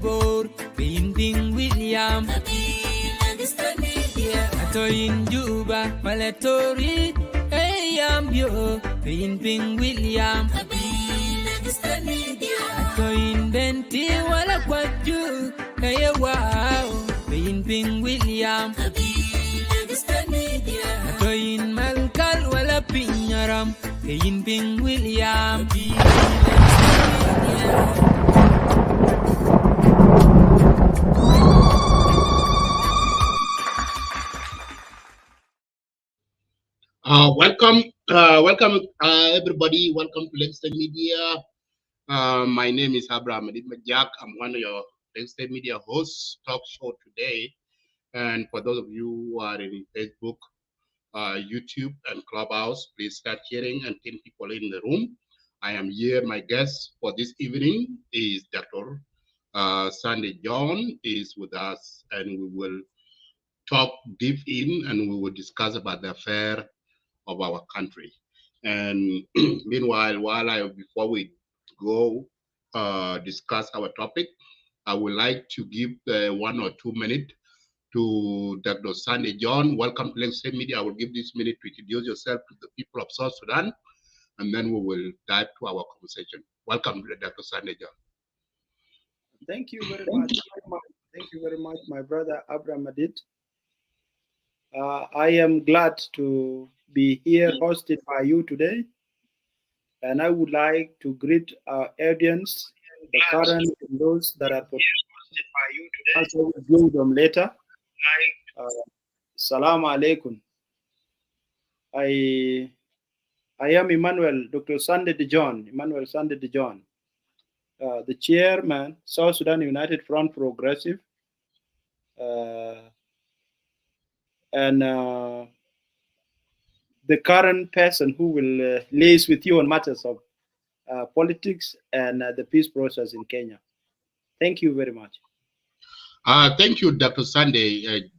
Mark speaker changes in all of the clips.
Speaker 1: bor Pin Ping William Ato in Juba Malatori Ayam Yo Pin Ping William Ato in Benti Wala Kwaju Hey wow Pin Ping William Ato in Malkal Wala Pinyaram Pin Ping William
Speaker 2: Welcome, everybody. Welcome to Legislative Media. My name is Abraham Aditmajak. I'm one of your Legislative Media hosts, talk show today. And for those of you who are in Facebook, YouTube, and Clubhouse, please start sharing and 10 people in the room. I am here. My guest for this evening is Dr. Sandy John is with us, and we will talk deep in and we will discuss about the affair of our country. And meanwhile, before we go discuss our topic, I would like to give 1 or 2 minutes to Dr. Sandy John. Welcome to Legislative Media. I will give this minute to introduce yourself to the people of South Sudan, and then we will dive to our conversation. Welcome, Dr. Sandy John.
Speaker 3: Thank you very much. Thank you very much, my brother Abraham Adit. I am glad to be here hosted by you today, and I would like to greet our audience, the current and those that are hosted by you today. Also, we'll view them later. Salaam alaikum. I am Dr. Sandy John, Emmanuel Sandy John, the chairman, South Sudan United Front-Progressive, and the current person who will liaise with you on matters of politics and the peace process in Kenya. Thank you very much.
Speaker 2: Thank you, Dr. Sandy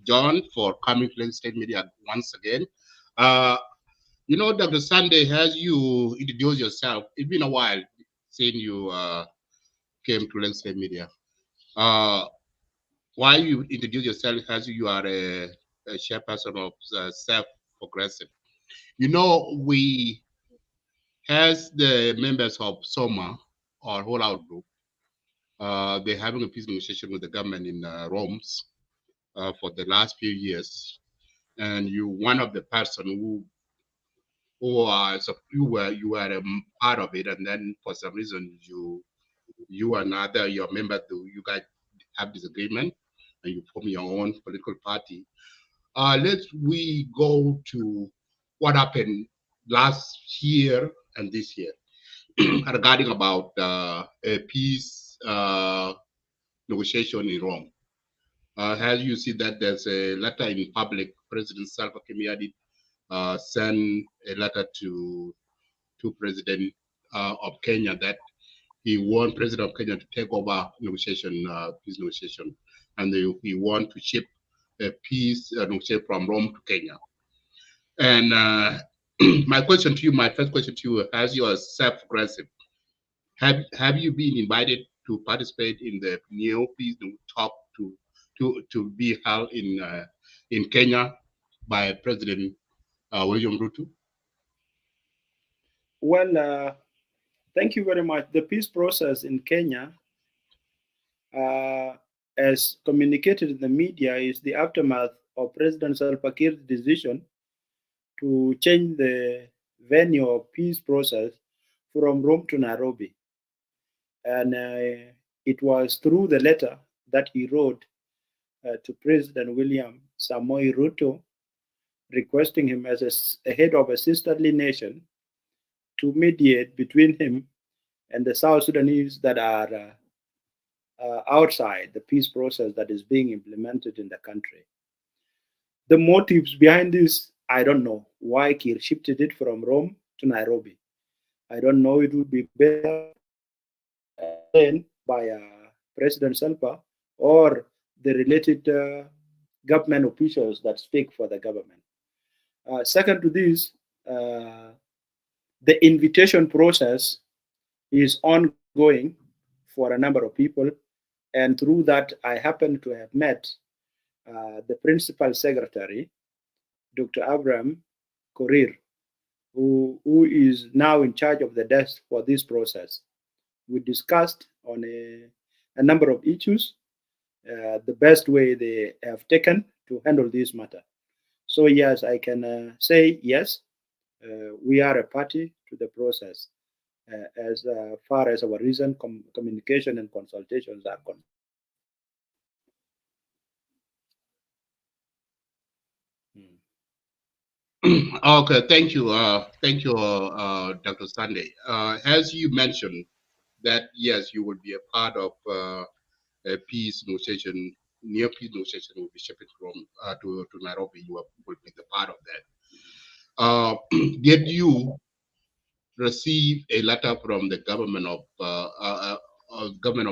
Speaker 2: John, for coming to Legislative Media once again. Dr. Sandy, as you introduce yourself, it's been a while since you came to Legislative Media. Why you introduce yourself as you are a chairperson of South Progressive? We, as the members of SOMA, or Whole Out Group, they're having a peace negotiation with the government in Rome for the last few years, and you one of the person who were a part of it, and then for some reason you and your members, you guys have disagreement, and you form your own political party. We go to what happened last year and this year regarding about a peace negotiation in Rome. As you see that there's a letter in public, President Salva Kiir sent a letter to President of Kenya that he want President of Kenya to take over peace negotiation, and he want to ship a peace negotiation from Rome to Kenya. And my first question to you, as you are self-progressive, have you been invited to participate in the new peace talk to be held in Kenya by President William Ruto?
Speaker 3: Well, thank you very much. The peace process in Kenya, as communicated in the media, is the aftermath of President Salva Kiir's decision to change the venue of peace process from Rome to Nairobi. And it was through the letter that he wrote to President William Samoei Ruto, requesting him as a head of a sisterly nation to mediate between him and the South Sudanese that are outside the peace process that is being implemented in the country. The motives behind this, I don't know why Kiir shifted it from Rome to Nairobi. I don't know. It would be better by President Salva or the related government officials that speak for the government. Second to this, the invitation process is ongoing for a number of people. And through that, I happened to have met the principal secretary, Dr. Abraham Korir, who is now in charge of the desk for this process. We discussed on a number of issues, the best way they have taken to handle this matter. So yes, I can say yes, we are a party to the process as far as our recent communication and consultations are concerned.
Speaker 2: Okay, thank you, Dr. Sunday. As you mentioned, that yes, you will be a part of a peace negotiation, near peace negotiation will be shipping from to Nairobi. You will be the part of that. Did you receive a letter from the government of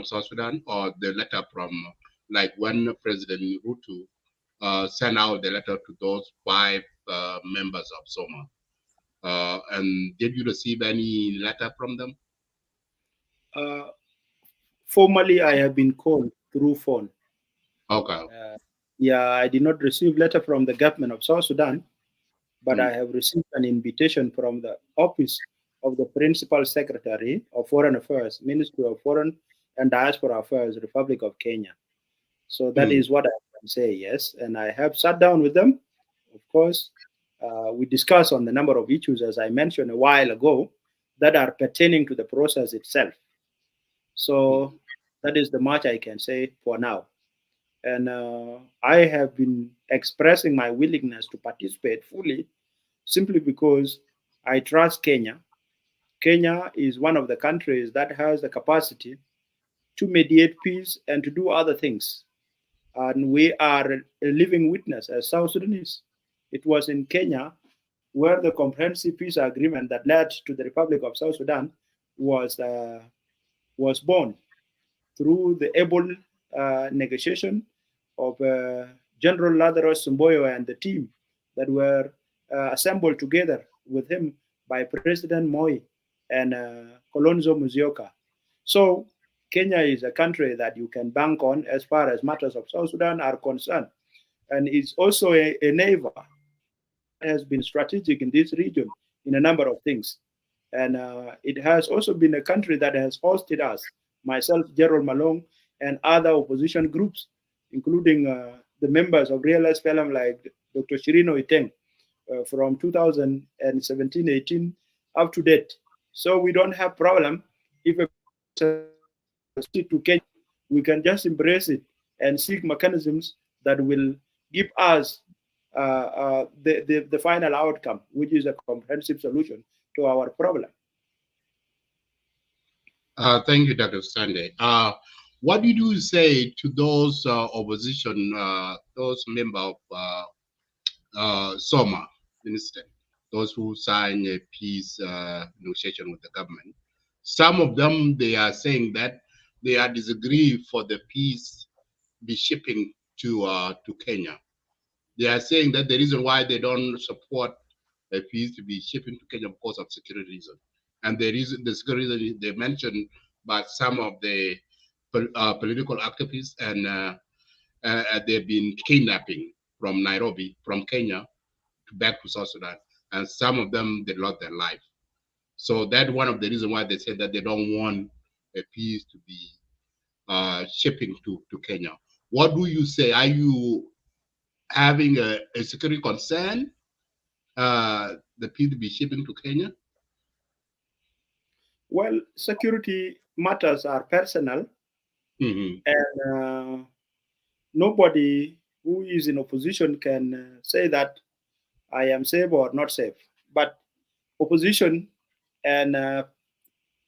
Speaker 2: South Sudan, or the letter from, like, when President Ruto sent out the letter to those 5 members of Soma? And did you receive any letter from them?
Speaker 3: Uh, Formally, I have been called through phone.
Speaker 2: Okay.
Speaker 3: Yeah, I did not receive letter from the government of South Sudan, but I have received an invitation from the office of the Principal Secretary of Foreign Affairs, Ministry of Foreign and Diaspora Affairs, Republic of Kenya. So that is what I can say, yes. And I have sat down with them. Of course, we discussed on the number of issues, as I mentioned a while ago, that are pertaining to the process itself. So that is the much I can say for now. And I have been expressing my willingness to participate fully simply because I trust Kenya. Kenya is one of the countries that has the capacity to mediate peace and to do other things. And we are a living witness as South Sudanese. It was in Kenya where the comprehensive peace agreement that led to the Republic of South Sudan was was born through the able negotiation of General Lazarus Sumboyo and the team that were assembled together with him by President Moi and Kolonzo Musyoka. So Kenya is a country that you can bank on as far as matters of South Sudan are concerned. And it's also a neighbor that has been strategic in this region in a number of things. And it has also been a country that has hosted us, myself, Gerald Malong, and other opposition groups, including the members of Real SPLM like Dr. Shirino Iteng from 2017-18 up to date. So we don't have problem if a to Kenya, we can just embrace it and seek mechanisms that will give us the final outcome, which is a comprehensive solution to our problem.
Speaker 2: Thank you, Dr. Sunday. What did you say to those opposition, those members of SOMA, Minister, those who sign a peace negotiation with the government? Some of them, they are saying that they are disagree for the peace be shipping to Kenya. They are saying that the reason why they don't support a peace to be shipping to Kenya because of security reasons. And the security reason they mentioned by some of the political activists, and they've been kidnapping from Nairobi, from Kenya, back to South Sudan. And some of them, they lost their life. So that's one of the reasons why they said that they don't want a peace to be shipping to Kenya. What do you say? Are you having a security concern, the peace to be shipping to Kenya?
Speaker 3: Well, security matters are personal, and nobody who is in opposition can say that I am safe or not safe. But opposition and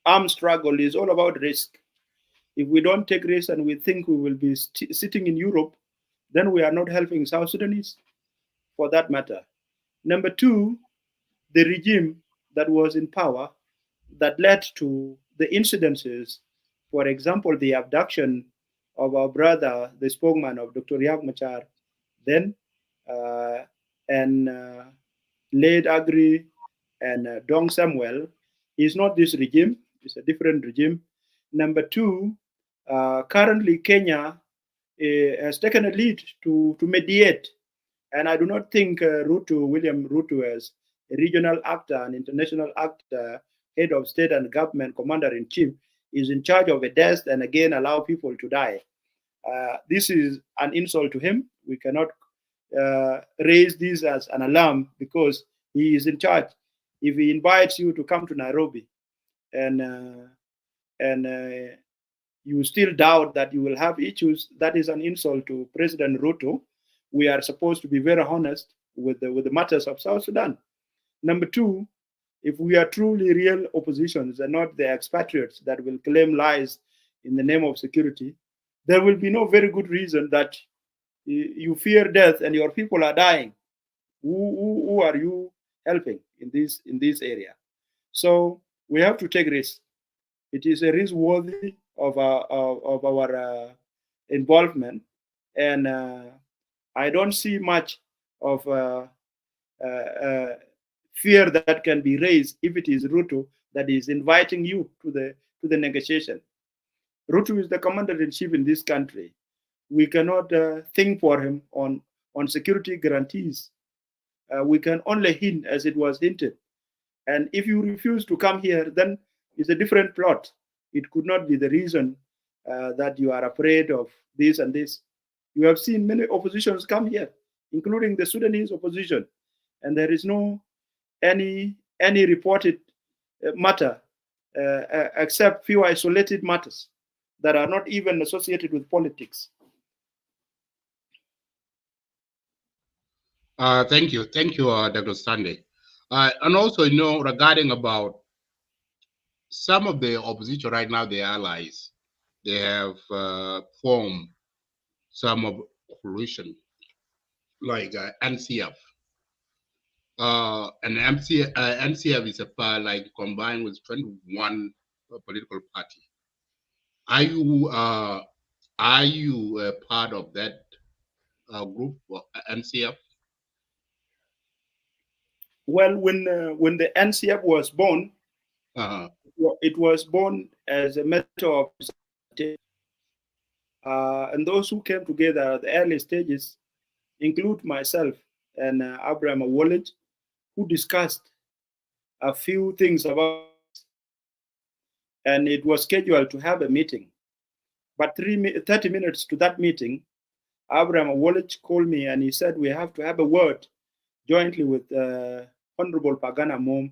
Speaker 3: armed struggle is all about risk. If we don't take risks and we think we will be sitting in Europe, then we are not helping South Sudanese, for that matter. Number two, the regime that was in power that led to the incidences, for example, the abduction of our brother, the spokesman of Dr. Yak Machar, then, and Late Agri and Dong Samuel, is not this regime, it's a different regime. Number two, currently Kenya has taken a lead to mediate. And I do not think William Ruto, as a regional actor, an international actor, head of state and government, commander in chief, is in charge of a death and again allow people to die. This is an insult to him. We cannot raise this as an alarm because he is in charge. If he invites you to come to Nairobi and you still doubt that you will have issues, that is an insult to President Ruto. We are supposed to be very honest with the matters of South Sudan. Number two, if we are truly real oppositions and not the expatriates that will claim lies in the name of security, there will be no very good reason that you fear death and your people are dying. Who are you helping in this area? So we have to take risks. It is a risk worthy of our involvement, and I don't see much of fear that can be raised if it is Ruto that is inviting you to the negotiation. Ruto is the commander in chief in this country. We cannot think for him on security guarantees. We can only hint as it was hinted. And if you refuse to come here, then it's a different plot. It could not be the reason that you are afraid of this and this. You have seen many oppositions come here, including the Sudanese opposition, and there is no any reported matter except few isolated matters that are not even associated with politics.
Speaker 2: Thank you, Dr. Stanley. And also, regarding about some of the opposition right now, the allies, they have formed some of coalition, like NCF. And NCF is like combined with 21 political party. Are you a part of that group, NCF?
Speaker 3: Well, when the NCF was born, it was born as a matter of and those who came together at the early stages include myself and Abraham Wallet, who discussed a few things about, and it was scheduled to have a meeting. But 30 minutes to that meeting, Abraham Wallet called me and he said, we have to have a word jointly with Honorable Pagana Mom.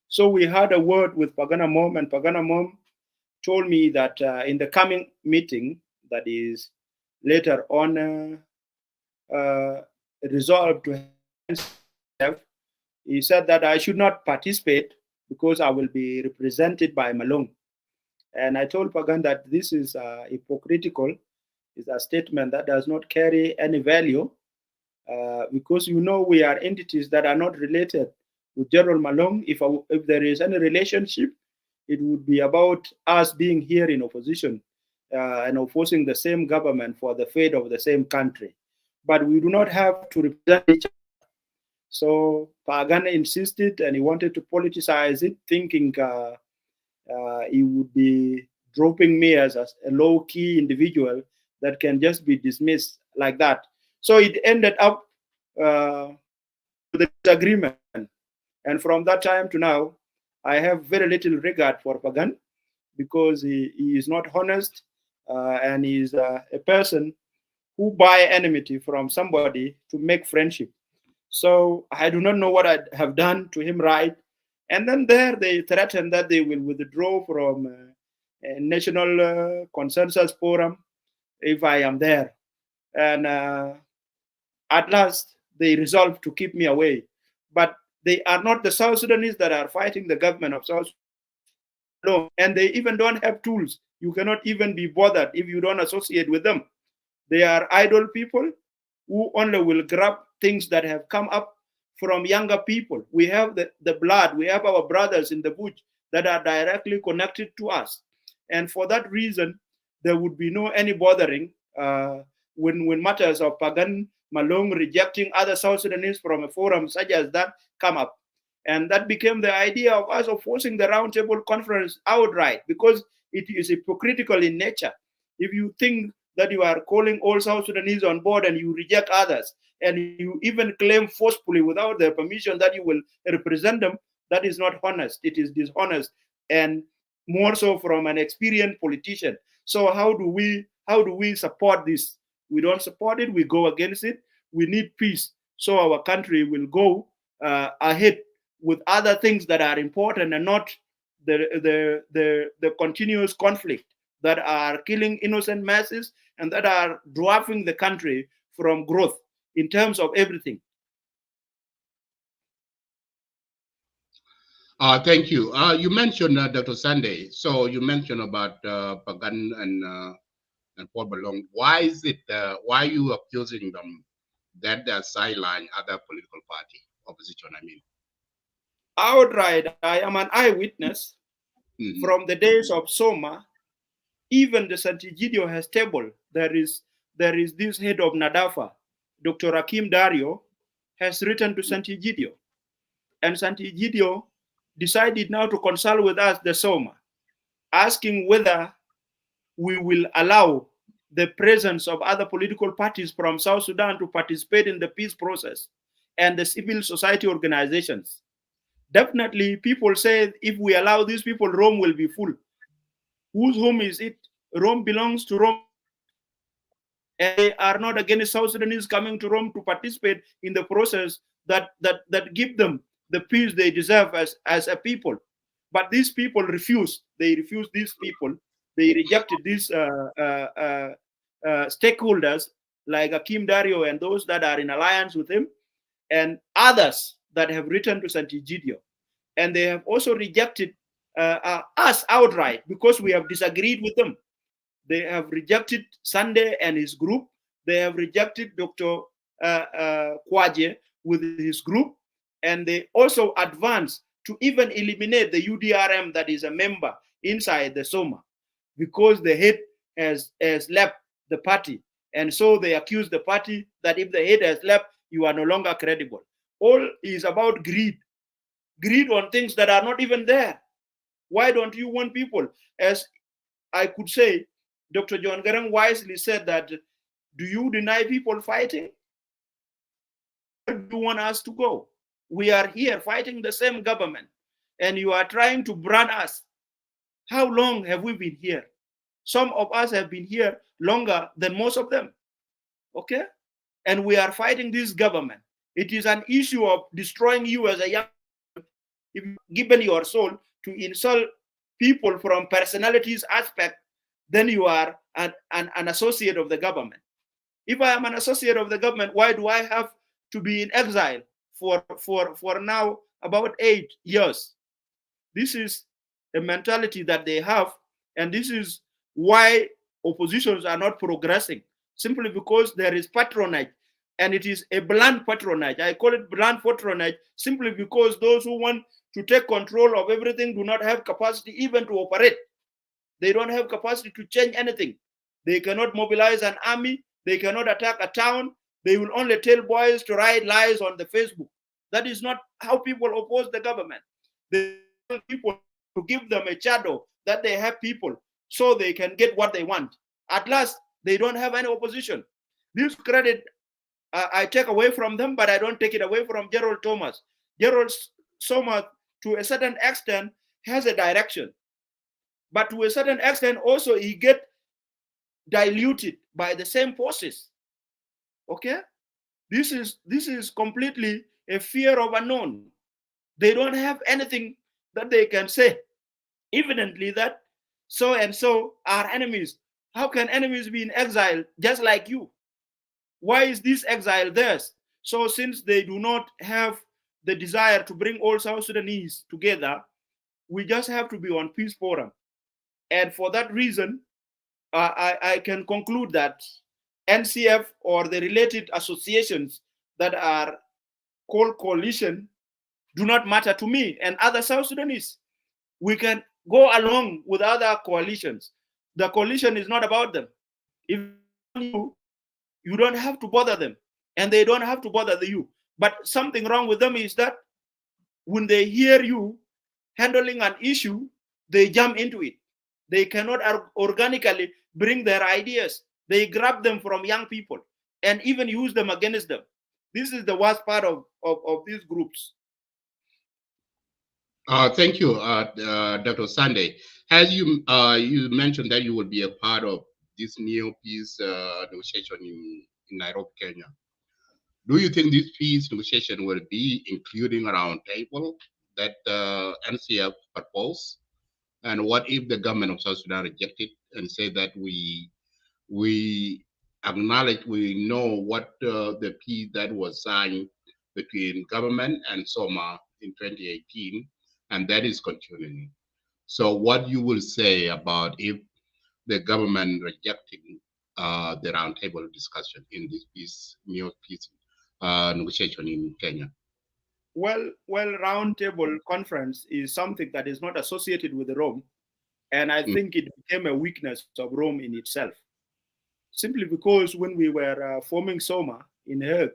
Speaker 3: So we had a word with Pagana Mom, and Pagana Mom told me that in the coming meeting, that is later on resolved to have, he said that I should not participate because I will be represented by Malone. And I told Pagan that this is hypocritical. It's a statement that does not carry any value because we are entities that are not related with General Malone. If there is any relationship, it would be about us being here in opposition and opposing the same government for the fate of the same country. But we do not have to represent each other. So Pagan insisted and he wanted to politicize it, thinking he would be dropping me as a low-key individual that can just be dismissed like that. So it ended up with a disagreement. And from that time to now, I have very little regard for Pagan because he is not honest and he is a person who buy enmity from somebody to make friendship. So I do not know what I have done to him right. And then there they threaten that they will withdraw from a national consensus forum if I am there. And at last they resolve to keep me away. But they are not the South Sudanese that are fighting the government of South Sudan. And they even don't have tools. You cannot even be bothered if you don't associate with them. They are idle people who only will grab things that have come up from younger people. We have the blood, we have our brothers in the bush that are directly connected to us. And for that reason, there would be no any bothering when matters of Pagan Malone rejecting other South Sudanese from a forum such as that come up. And that became the idea of us of forcing the roundtable conference outright, because it is hypocritical in nature. If you think that you are calling all South Sudanese on board and you reject others, and you even claim forcefully without their permission that you will represent them, that is not honest. It is dishonest, and more so from an experienced politician. So how do we support this? We don't support it. We go against it. We need peace, so our country will go ahead with other things that are important, and not the continuous conflict that are killing innocent masses and that are dwarfing the country from growth in terms of everything.
Speaker 2: Thank you. You mentioned Dr. Sunday. So you mentioned about Pagan and Paul Malong. Why is it? Why are you accusing them that they sideline other political party opposition? I mean,
Speaker 3: Outright, I am an eyewitness from the days of Soma. Even the Santigidio has table. There is this head of Nadafa, Dr. Akim Dario, has written to Santigidio, and Santigidio decided now to consult with us, the Soma, asking whether we will allow the presence of other political parties from South Sudan to participate in the peace process and the civil society organizations. Definitely, people say if we allow these people, Rome will be full. Whose home is it? Rome belongs to Rome. And they are not against South Sudanese coming to Rome to participate in the process that give them the peace they deserve as a people. But these people refused. They refused these people. They rejected these stakeholders like Akim Dario and those that are in alliance with him, and others that have written to Santigidio. And they have also rejected us outright because we have disagreed with them. They have rejected Sunday and his group. They have rejected Dr. Kwaje with his group. And they also advanced to even eliminate the UDRM that is a member inside the Soma, because the head has left the party. And so they accuse the party that if the head has left, you are no longer credible. All is about greed. Greed on things that are not even there. Why don't you want people? As I could say, Dr. John Garang wisely said that, do you deny people fighting? Where do you want us to go? We are here fighting the same government, and you are trying to brand us. How long have we been here? Some of us have been here longer than most of them. Okay? And we are fighting this government. It is an issue of destroying you as a young person. If you've given your soul to insult people from personalities aspect, then you are an associate of the government. If I am an associate of the government, why do I have to be in exile for now about 8 years? This is a mentality that they have, and this is why oppositions are not progressing, simply because there is patronage, and it is a blunt patronage. I call it blunt patronage simply because those who want to take control of everything do not have capacity even to operate. They don't have capacity to change anything. They cannot mobilize an army. They cannot attack a town. They will only tell boys to write lies on the Facebook. That is not how people oppose the government. They want people to give them a shadow that they have people so they can get what they want. At last, they don't have any opposition. This credit I take away from them, but I don't take it away from Gerald Thomas. Gerald Thomas, to a certain extent, has a direction. But to a certain extent, also, he gets diluted by the same forces. Okay? This is completely a fear of unknown. They don't have anything that they can say evidently that so and so are enemies. How can enemies be in exile just like you? Why is this exile theirs? So since they do not have the desire to bring all South Sudanese together, we just have to be on peace forum. And for that reason, I can conclude that NCF or the related associations that are called coalition do not matter to me and other South Sudanese. We can go along with other coalitions. The coalition is not about them. If you don't have to bother them, and they don't have to bother you. But something wrong with them is that when they hear you handling an issue, they jump into it. They cannot organically bring their ideas. They grab them from young people and even use them against them. This is the worst part of these groups.
Speaker 2: Thank you, Dr. Sunday. As you mentioned that you will be a part of this new peace negotiation in Nairobi, Kenya. Do you think this peace negotiation will be including a round table that NCF proposed? And what if the government of South Sudan reject it and say that we acknowledge, we know what the peace that was signed between government and Soma in 2018, and that is continuing. So what you will say about if the government rejecting the roundtable discussion in this new peace negotiation in Kenya?
Speaker 3: Well, roundtable conference is something that is not associated with Rome, and I think it became a weakness of Rome in itself. Simply because when we were forming Soma in Hague,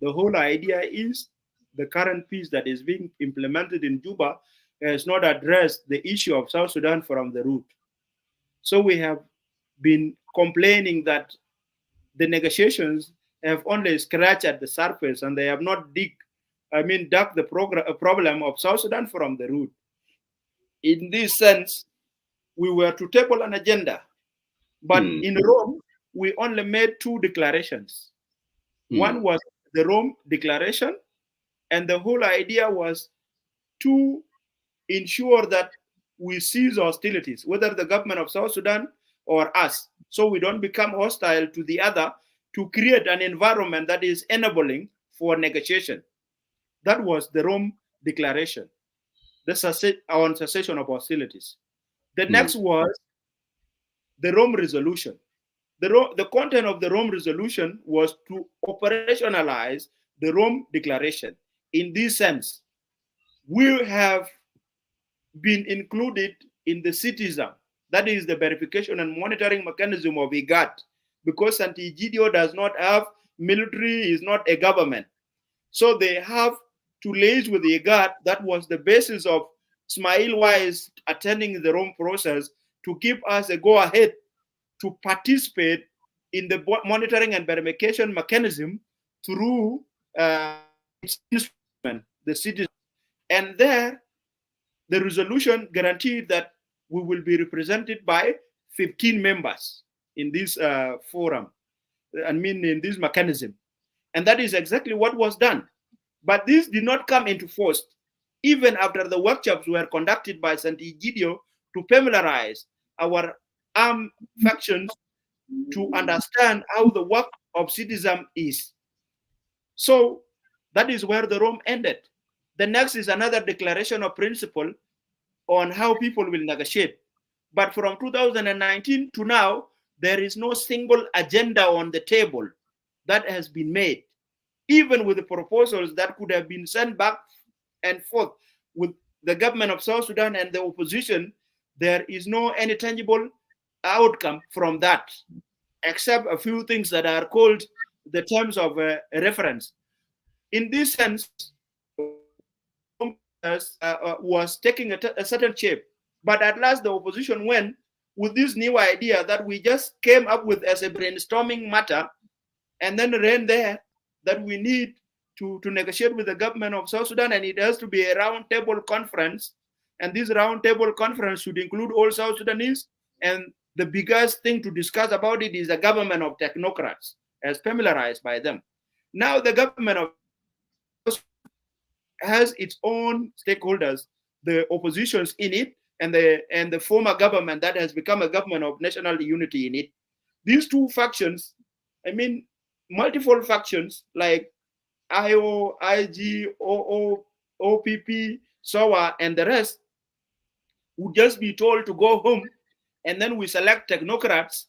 Speaker 3: the whole idea is the current peace that is being implemented in Juba has not addressed the issue of South Sudan from the root. So we have been complaining that the negotiations have only scratched at the surface and they have not dug the problem of South Sudan from the root. In this sense, we were to table an agenda, but in Rome, we only made two declarations. One was the Rome Declaration, and the whole idea was to ensure that we cease hostilities, whether the government of South Sudan or us, so we don't become hostile to the other, to create an environment that is enabling for negotiation. That was the Rome Declaration, on cessation of hostilities. The next was the Rome Resolution. The content of the Rome Resolution was to operationalize the Rome Declaration. In this sense, we have been included in the citizen, that is the verification and monitoring mechanism of IGAD, because Sant'Egidio does not have military, is not a government. So they have to liaise with IGAD. That was the basis of Ismail Wise attending the Rome process to give us a go-ahead to participate in the monitoring and verification mechanism through its instrument, the citizen. And there, the resolution guaranteed that we will be represented by 15 members in this forum, in this mechanism. And that is exactly what was done. But this did not come into force, even after the workshops were conducted by Sant'Egidio to familiarize our armed factions to understand how the work of citizen is. So that is where the Rome ended. The next is another declaration of principle on how people will negotiate. But from 2019 to now, there is no single agenda on the table that has been made, even with the proposals that could have been sent back and forth with the government of South Sudan and the opposition. There is no any tangible outcome from that, except a few things that are called the terms of reference. In this sense, was taking a certain shape. But at last, the opposition went with this new idea that we just came up with as a brainstorming matter, and then ran there that we need to negotiate with the government of South Sudan, and it has to be a roundtable conference. And this roundtable conference should include all South Sudanese, and the biggest thing to discuss about it is a government of technocrats, as familiarized by them. Now the government of has its own stakeholders, the oppositions in it, and the former government that has become a government of national unity in it. These two factions, multiple factions like IO, IG, OO, OPP, SOA, and the rest would just be told to go home, and then we select technocrats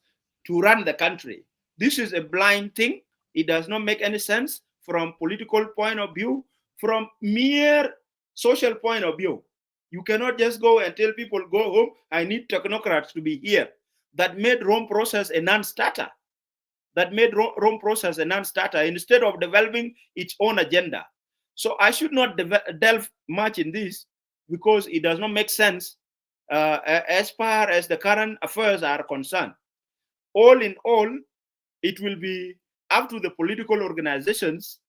Speaker 3: to run the country. This is a blind thing. It does not make any sense from political point of view, from mere social point of view. You cannot just go and tell people, go home, I need technocrats to be here. That made Rome process a non-starter. Rome process a non-starter instead of developing its own agenda. So I should not delve much in this because it does not make sense as far as the current affairs are concerned. All in all, it will be up to the political organizations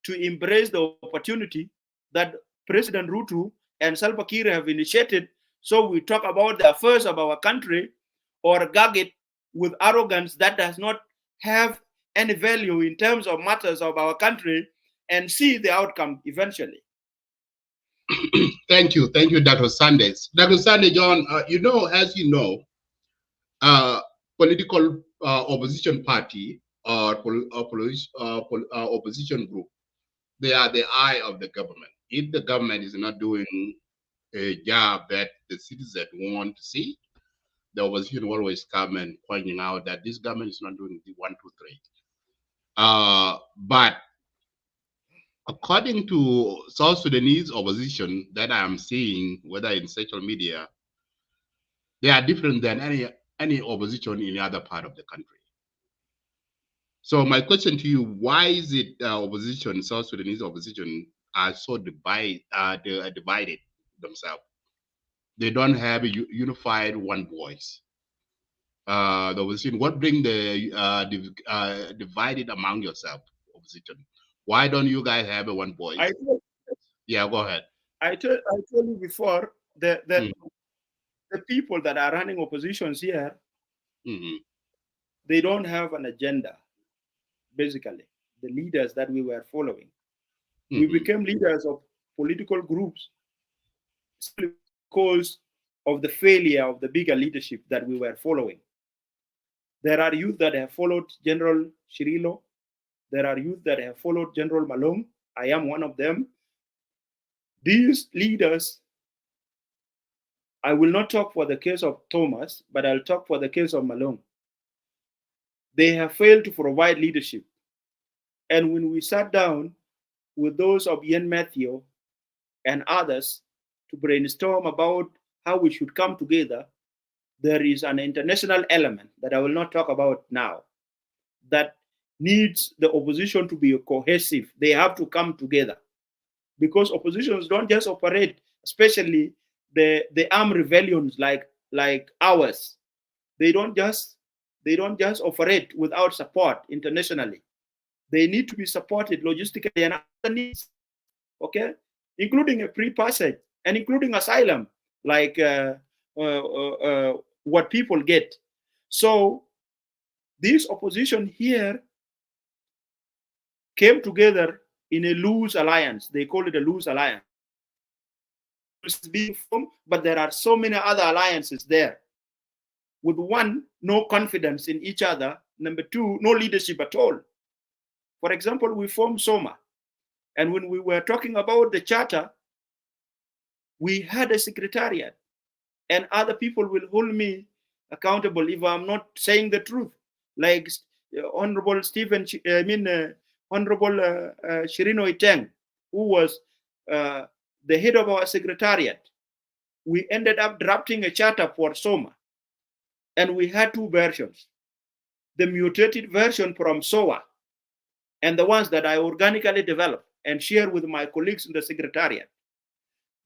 Speaker 3: to embrace the opportunity that President Ruto and Salva Kiir have initiated. So we talk about the affairs of our country or gag it with arrogance that does not have any value in terms of matters of our country and see the outcome eventually.
Speaker 2: Thank you, Dr. Sanders. Dr. Sanders, John, as you know, political opposition party or opposition group, they are the eye of the government. If the government is not doing a job that the citizens want to see, the opposition will always come and pointing out that this government is not doing the 1, 2, 3. But according to South Sudanese opposition that I am seeing, whether in social media, they are different than any opposition in the other part of the country. So my question to you: why is it opposition, South Sudanese opposition, are so divided themselves? They don't have a unified one voice. The opposition, what bring the divided among yourself, opposition? Why don't you guys have a one voice? Yeah, go ahead.
Speaker 3: I told you before that the people that are running oppositions here, they don't have an agenda. Basically, the leaders that we were following, we became leaders of political groups because of the failure of the bigger leadership that we were following. There are youth that have followed General Shirilo. There are youth that have followed General Malong. I am one of them. These leaders, I will not talk for the case of Thomas, but I'll talk for the case of Malong. They have failed to provide leadership. And when we sat down with those of Ian Matthew and others to brainstorm about how we should come together, there is an international element that I will not talk about now that needs the opposition to be cohesive. They have to come together because oppositions don't just operate, especially the armed rebellions like ours. They don't just operate without support internationally. They need to be supported logistically and other needs, okay, including a free passage and including asylum, like what people get. So this opposition here came together in a loose alliance. They call it a loose alliance. It's being formed, but there are so many other alliances there. With one, no confidence in each other. Number two, no leadership at all. For example, we formed SOMA. And when we were talking about the charter, we had a secretariat. And other people will hold me accountable if I'm not saying the truth. Like Honorable Shirino Iteng, who was the head of our secretariat. We ended up drafting a charter for SOMA. And we had two versions. The mutated version from SOA and the ones that I organically developed and shared with my colleagues in the secretariat.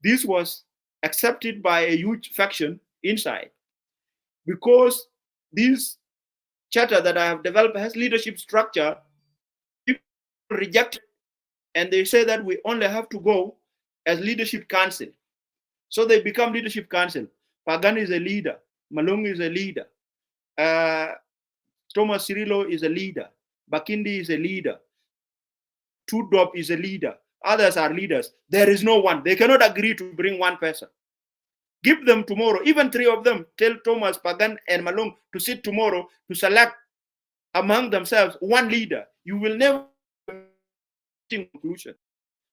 Speaker 3: This was accepted by a huge faction inside because this charter that I have developed has leadership structure. People reject it and they say that we only have to go as leadership council. So they become leadership council. Pagan is a leader. Malong is a leader. Thomas Cirillo is a leader. Bakindi is a leader. Tudop is a leader. Others are leaders. There is no one. They cannot agree to bring one person. Give them tomorrow, even three of them. Tell Thomas, Pagan, and Malong to sit tomorrow to select among themselves one leader. You will never conclusion.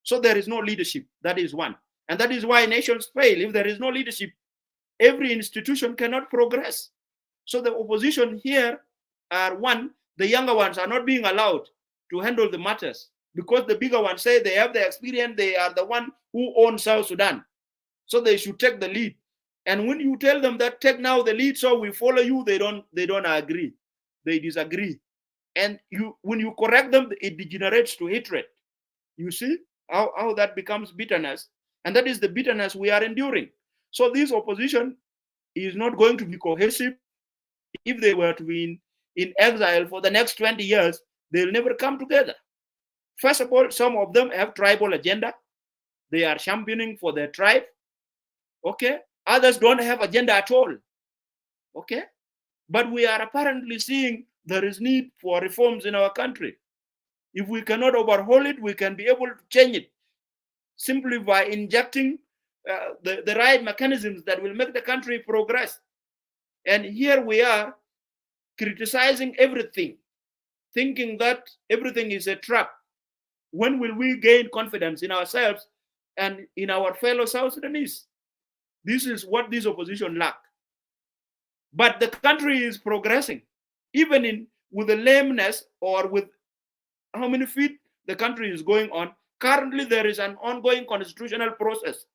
Speaker 3: So there is no leadership. That is one. And that is why nations fail. If there is no leadership, every institution cannot progress. So the opposition here are one, the younger ones are not being allowed to handle the matters because the bigger ones say they have the experience, they are the one who own South Sudan. So they should take the lead. And when you tell them that take now the lead, so we follow you, they don't agree. They disagree. And when you correct them, it degenerates to hatred. You see how that becomes bitterness. And that is the bitterness we are enduring. So this opposition is not going to be cohesive. If they were to be in exile for the next 20 years, they'll never come together. First of all, some of them have tribal agenda. They are championing for their tribe. Okay. Others don't have agenda at all. Okay. But we are apparently seeing there is need for reforms in our country. If we cannot overhaul it, we can be able to change it simply by injecting the right mechanisms that will make the country progress. And here we are criticizing everything, thinking that everything is a trap. When will we gain confidence in ourselves and in our fellow South Sudanese? This is what this opposition lack. But the country is progressing, even with the lameness or with how many feet the country is going on. Currently, there is an ongoing constitutional process.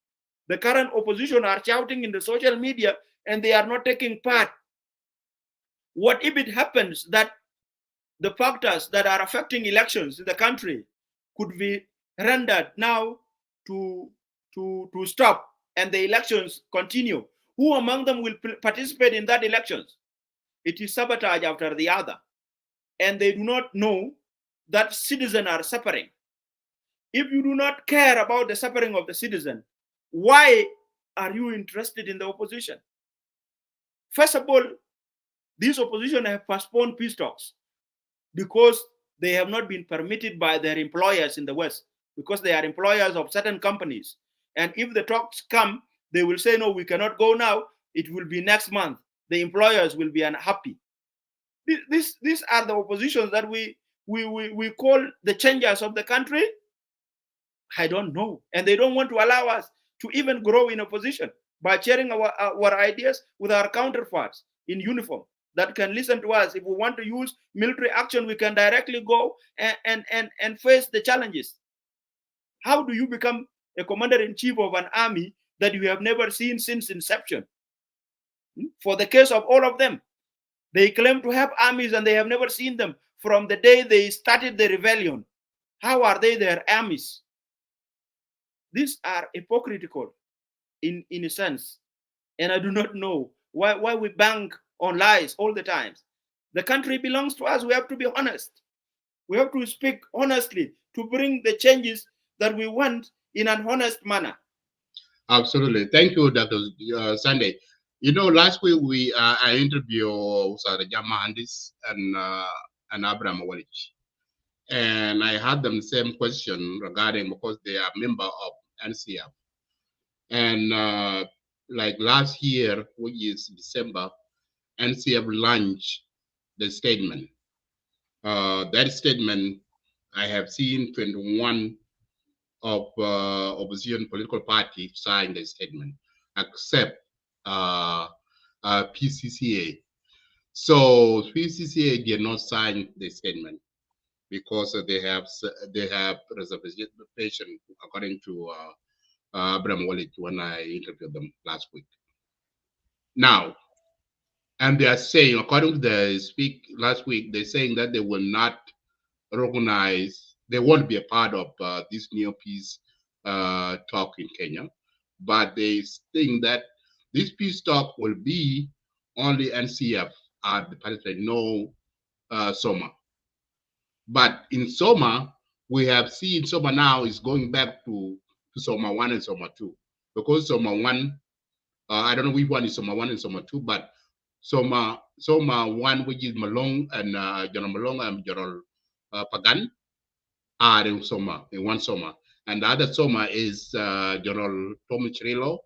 Speaker 3: The current opposition are shouting in the social media and they are not taking part. What if it happens that the factors that are affecting elections in the country could be rendered now to stop and the elections continue? Who among them will participate in that elections? It is sabotage after the other. And they do not know that citizens are suffering. If you do not care about the suffering of the citizen, why are you interested in the opposition? First of all, these opposition have postponed peace talks because they have not been permitted by their employers in the West, because they are employers of certain companies. And if the talks come, they will say, no, we cannot go now. It will be next month. The employers will be unhappy. These are the oppositions that we call the changers of the country. I don't know. And they don't want to allow us to even grow in opposition by sharing our ideas with our counterparts in uniform that can listen to us. If we want to use military action, we can directly go and face the challenges. How do you become a commander-in-chief of an army that you have never seen since inception? For the case of all of them, they claim to have armies and they have never seen them from the day they started the rebellion. How are they their armies? These are hypocritical in a sense. And I do not know why we bank on lies all the time. The country belongs to us. We have to be honest. We have to speak honestly to bring the changes that we want in an honest manner.
Speaker 2: Absolutely. Thank you, Dr. Sunday. You know, last week I interviewed Sarah Mahandis and Abraham Walich. And I had them the same question regarding, because they are member of NCF. And like last year, which is December, NCF launched the statement. That statement, I have seen 21 of opposition political parties sign the statement, except PCCA. So PCCA did not sign the statement because they have reservation according to Abraham Wallet when I interviewed them last week. Now, and they are saying, according to the speak last week, they're saying that they will not recognize, they won't be a part of this new peace talk in Kenya, but they think that this peace talk will be only NCF at the participant, no Soma. But in Soma, we have seen Soma now is going back to Soma 1 and Soma 2. Because Soma 1, I don't know which one is Soma 1 and Soma 2, but Soma 1, which is Malong and General Malong and General Pagan, are in one Soma. And the other Soma is General Tommy Chirilo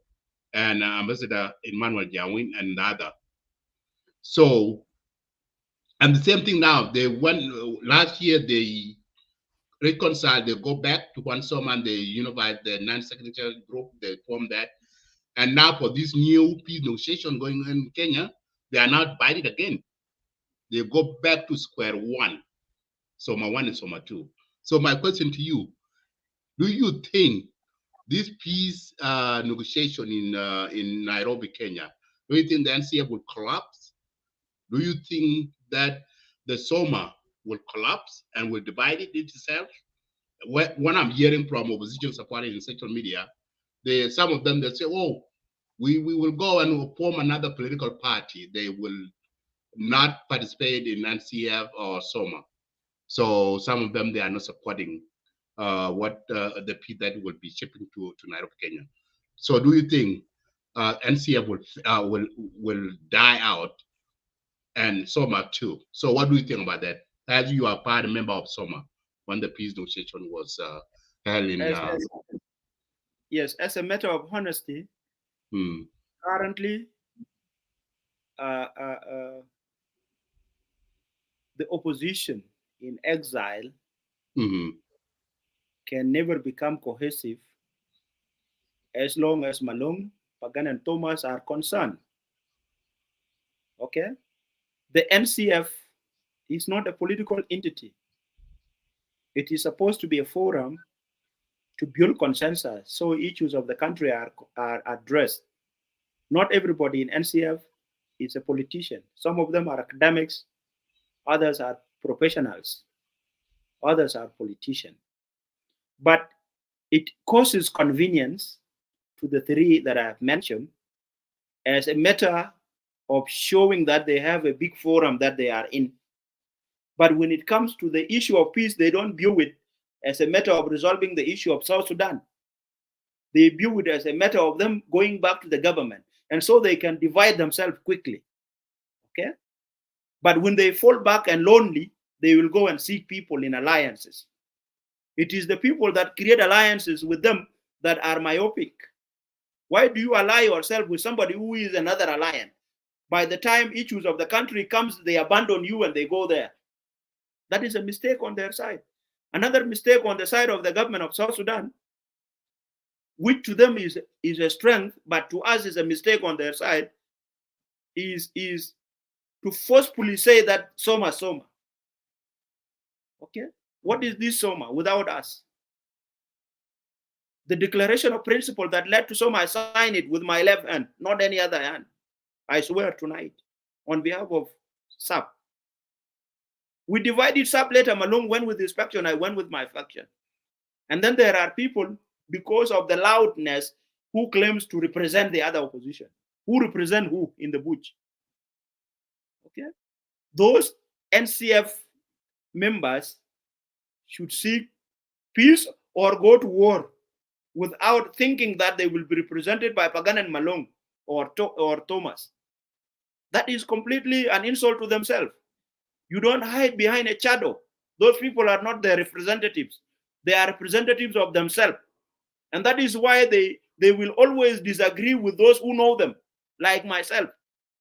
Speaker 2: and Ambassador Emmanuel Jawin and the other. So, and the same thing now, they went, last year they reconciled, they go back to one Soma and they unified the non-secretarial group, they formed that. And now for this new peace negotiation going on in Kenya, they are now divided again. They go back to square one, Soma 1 and Soma 2. So my question to you, do you think this peace negotiation in Nairobi, Kenya, do you think the NCF will collapse? Do you think that the Soma will collapse and will divide it itself? When I'm hearing from opposition supporters in social media, some of them, they say, oh, we will go and we'll form another political party. They will not participate in NCF or SOMA. So some of them, they are not supporting what the P that will be shipping to Nairobi, Kenya. So do you think NCF will die out and SOMA too? So what do you think about that? As you are part member of SOMA when the peace negotiation was held in.
Speaker 3: Yes, as a matter of honesty, currently the opposition in exile can never become cohesive as long as Malong, Pagan, and Thomas are concerned. Okay? The NCF is not a political entity. It is supposed to be a forum to build consensus so issues of the country are addressed. Not everybody in NCF is a politician. Some of them are academics, others are professionals, others are politicians. But it causes convenience to the three that I have mentioned as a matter of showing that they have a big forum that they are in. But when it comes to the issue of peace, they don't view it as a matter of resolving the issue of South Sudan. They view it as a matter of them going back to the government. And so they can divide themselves quickly. Okay? But when they fall back and lonely, they will go and seek people in alliances. It is the people that create alliances with them that are myopic. Why do you ally yourself with somebody who is another alliance? By the time issues of the country comes, they abandon you and they go there. That is a mistake on their side. Another mistake on the side of the government of South Sudan, which to them is a strength, but to us is a mistake on their side, is to forcefully say that Soma. Okay? What is this Soma without us? The declaration of principle that led to Soma, I sign it with my left hand, not any other hand. I swear tonight, on behalf of SAP. We divided SAP later. Malong went with his faction, I went with my faction. And then there are people, because of the loudness, who claims to represent the other opposition. Who represent who in the bush? Okay? Those NCF members should seek peace or go to war without thinking that they will be represented by Pagan and Malong or Thomas. That is completely an insult to themselves. You don't hide behind a shadow. Those people are not their representatives. They are representatives of themselves. And that is why they will always disagree with those who know them, like myself.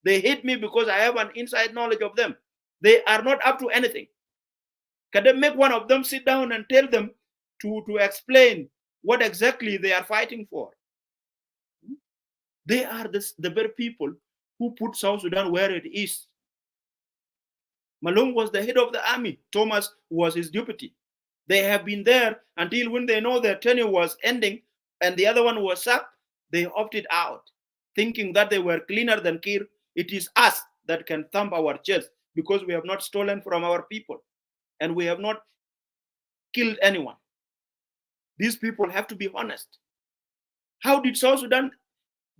Speaker 3: They hate me because I have an inside knowledge of them. They are not up to anything. Can they make one of them sit down and tell them to explain what exactly they are fighting for? They are the very people who put South Sudan where it is. Malong was the head of the army. Thomas was his deputy. They have been there until when they know their tenure was ending and the other one was sacked, they opted out, thinking that they were cleaner than Kir. It is us that can thump our chest because we have not stolen from our people and we have not killed anyone. These people have to be honest. How did South Sudan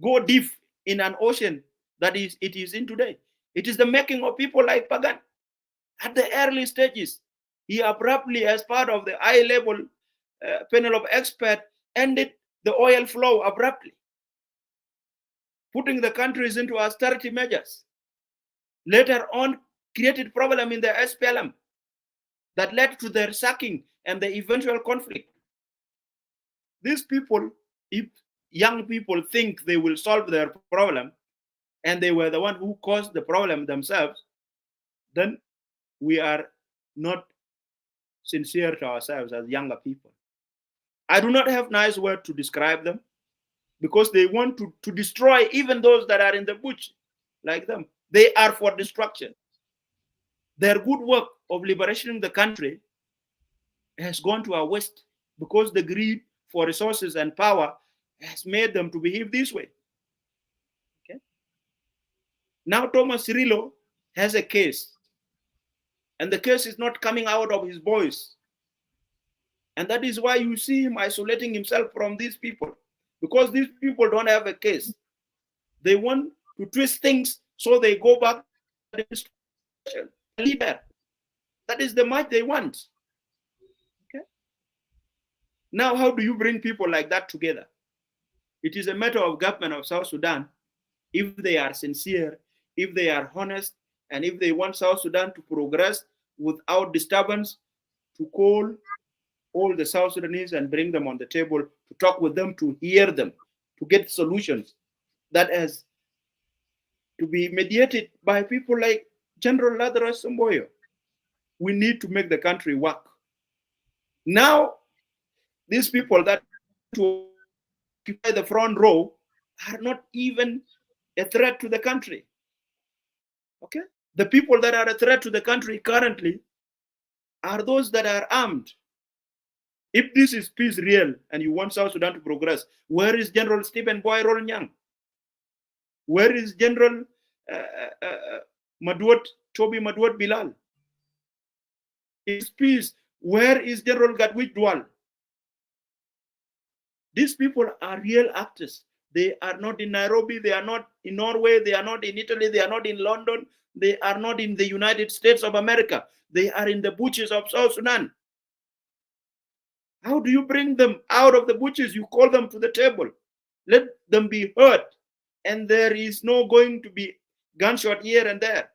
Speaker 3: go deep in an ocean that it is in today? It is the making of people like Pagan. At the early stages, he abruptly, as part of the high-level panel of experts, ended the oil flow abruptly, putting the countries into austerity measures. Later on, created problem in the SPLM that led to their sacking and the eventual conflict. These people, if young people think they will solve their problem, and they were the one who caused the problem themselves, then we are not sincere to ourselves as younger people. I do not have nice words to describe them because they want to destroy even those that are in the bush like them. They are for destruction. Their good work of liberating the country has gone to our waste because the greed for resources and power has made them to behave this way. Okay. Now Thomas Cirillo has a case, and the case is not coming out of his voice. And that is why you see him isolating himself from these people, because these people don't have a case. They want to twist things so they go back to the administration. Leader. That is the might they want. Okay. Now, how do you bring people like that together? It is a matter of government of South Sudan. If they are sincere, if they are honest, and if they want South Sudan to progress without disturbance, to call all the South Sudanese and bring them on the table, to talk with them, to hear them, to get solutions that has to be mediated by people like General Lazarus Somboyo. We need to make the country work. Now, these people that occupy the front row are not even a threat to the country. Okay? The people that are a threat to the country currently are those that are armed. If this is peace real and you want South Sudan to progress, where is General Stephen Boy Rolnyang? Where is General Toby Madwot Bilal? Is peace, where is General Gadwich Dual? These people are real actors. They are not in Nairobi, they are not in Norway, they are not in Italy, they are not in London, they are not in the United States of America. They are in the bushes of South Sudan. How do you bring them out of the bushes? You call them to the table. Let them be heard. And there is no going to be gunshot here and there.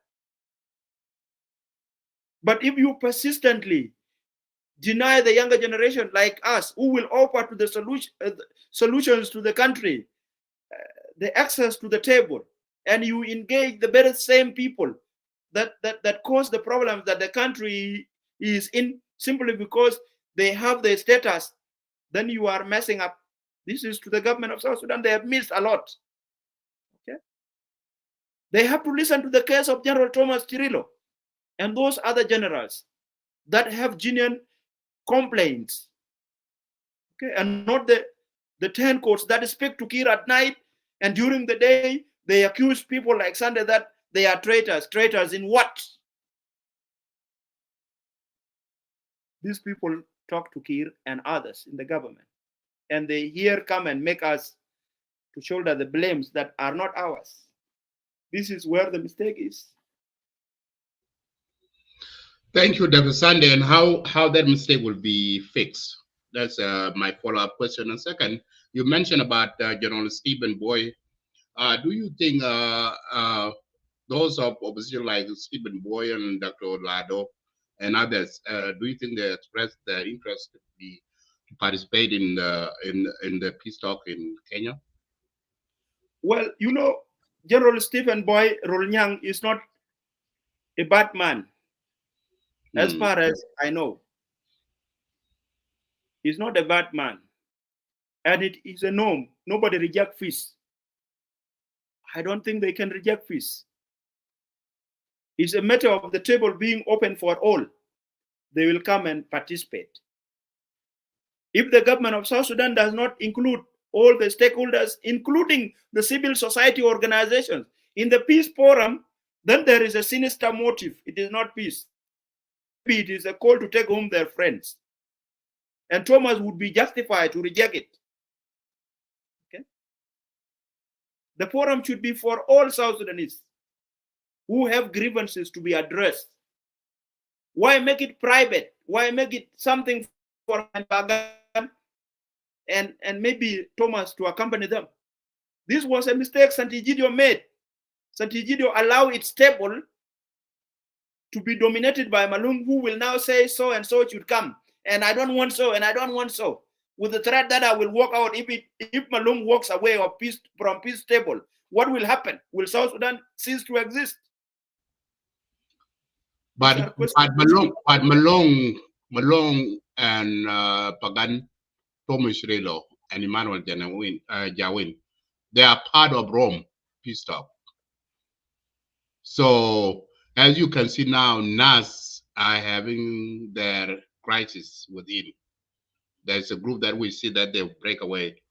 Speaker 3: But if you persistently deny the younger generation like us, who will offer to the solutions to the country, the access to the table, and you engage the very same people that cause the problems that the country is in simply because they have the status, then you are messing up. This is to the government of South Sudan. They have missed a lot. Okay? They have to listen to the case of General Thomas Cirillo and those other generals that have genuine complaints. Okay? And not the 10 courts that speak to Kir at night, and during the day they accuse people like Sunday that they are traitors. Traitors in what? These people talk to Kir and others in the government, and they here come and make us to shoulder the blames that are not ours. This is where the mistake is.
Speaker 2: Thank you, Dr. Sunday. And how that mistake will be fixed? That's my follow-up question. And second, you mentioned about General Stephen Boy. Do you think those of opposition like Stephen Boy and Dr. Lado and others, do you think they expressed their interest to participate in the peace talk in Kenya?
Speaker 3: Well, you know, General Stephen Boy Rolnyang is not a bad man, as far as I know. He's not a bad man. And it is a norm. Nobody rejects peace. I don't think they can reject peace. It's a matter of the table being open for all. They will come and participate. If the government of South Sudan does not include all the stakeholders, including the civil society organizations, in the peace forum, then there is a sinister motive. It is not peace. Maybe it is a call to take home their friends. And Thomas would be justified to reject it. Okay? The forum should be for all South Sudanese who have grievances to be addressed. Why make it private? Why make it something for and maybe Thomas to accompany them? This was a mistake Santigidio made. Santigidio allowed its table to be dominated by Malung, who will now say so and so should come. And I don't want so, and I don't want so. With the threat that I will walk out if Malung walks away from peace table. What will happen? Will South Sudan cease to exist?
Speaker 2: But Malong and Pagan, Thomas Relo, and Emmanuel Jawin, they are part of Rome peace talk. So as you can see now, NAS are having their crisis within. There's a group that we see that they break away.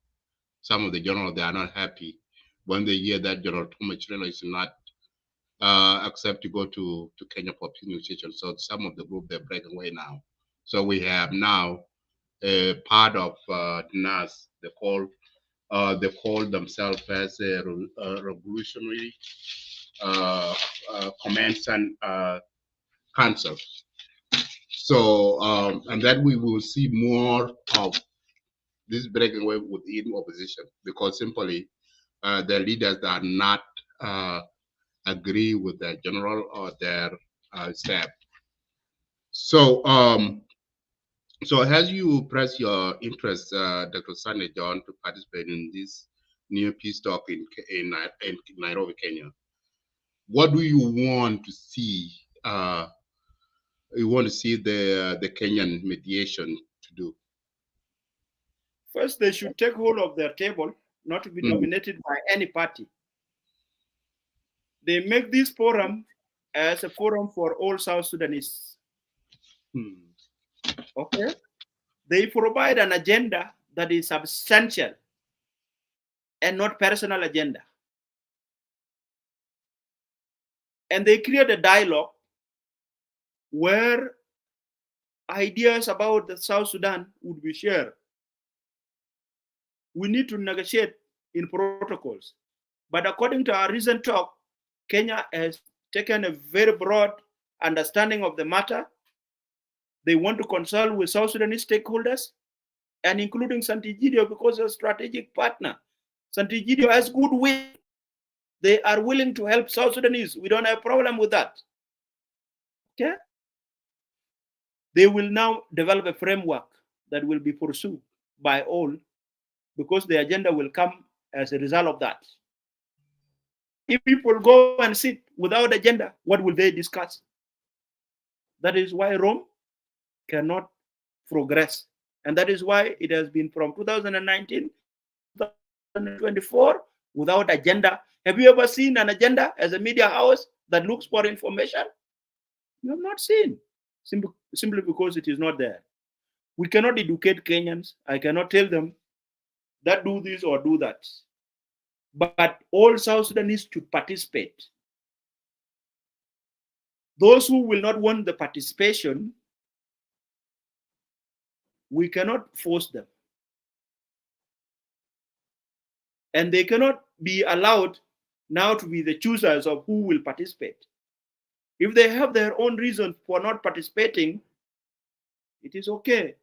Speaker 2: Some of the generals, they are not happy when they hear that General Thomas Relo is not accept to go to Kenya for peace negotiation. So some of the group, they break away now. So we have now a part of NAS, they call They call themselves as a revolutionary commands and council. So, and that we will see more of this breaking away within opposition, because simply the leaders are not agree with their general or their staff. So, so as you press your interest, Dr. Sunny John, to participate in this new peace talk in Nairobi, Kenya, what do you want to see? You want to see the Kenyan mediation to do?
Speaker 3: First, they should take hold of their table, not to be dominated by any party. They make this forum as a forum for all South Sudanese. Okay? They provide an agenda that is substantial and not personal agenda. And they create a dialogue where ideas about the South Sudan would be shared. We need to negotiate in protocols. But according to our recent talk, Kenya has taken a very broad understanding of the matter. They want to consult with South Sudanese stakeholders, and including Santigidio, because a strategic partner. Santigidio has goodwill. They are willing to help South Sudanese. We don't have a problem with that. Okay? They will now develop a framework that will be pursued by all, because the agenda will come as a result of that. If people go and sit without agenda, what will they discuss? That is why Rome cannot progress. And that is why it has been from 2019 to 2024 without agenda. Have you ever seen an agenda as a media house that looks for information? You have not seen, simply because it is not there. We cannot educate Kenyans. I cannot tell them that do this or do that. But all South Sudanese should participate. Those who will not want the participation, we cannot force them. And they cannot be allowed now to be the choosers of who will participate. If they have their own reason for not participating, it is okay.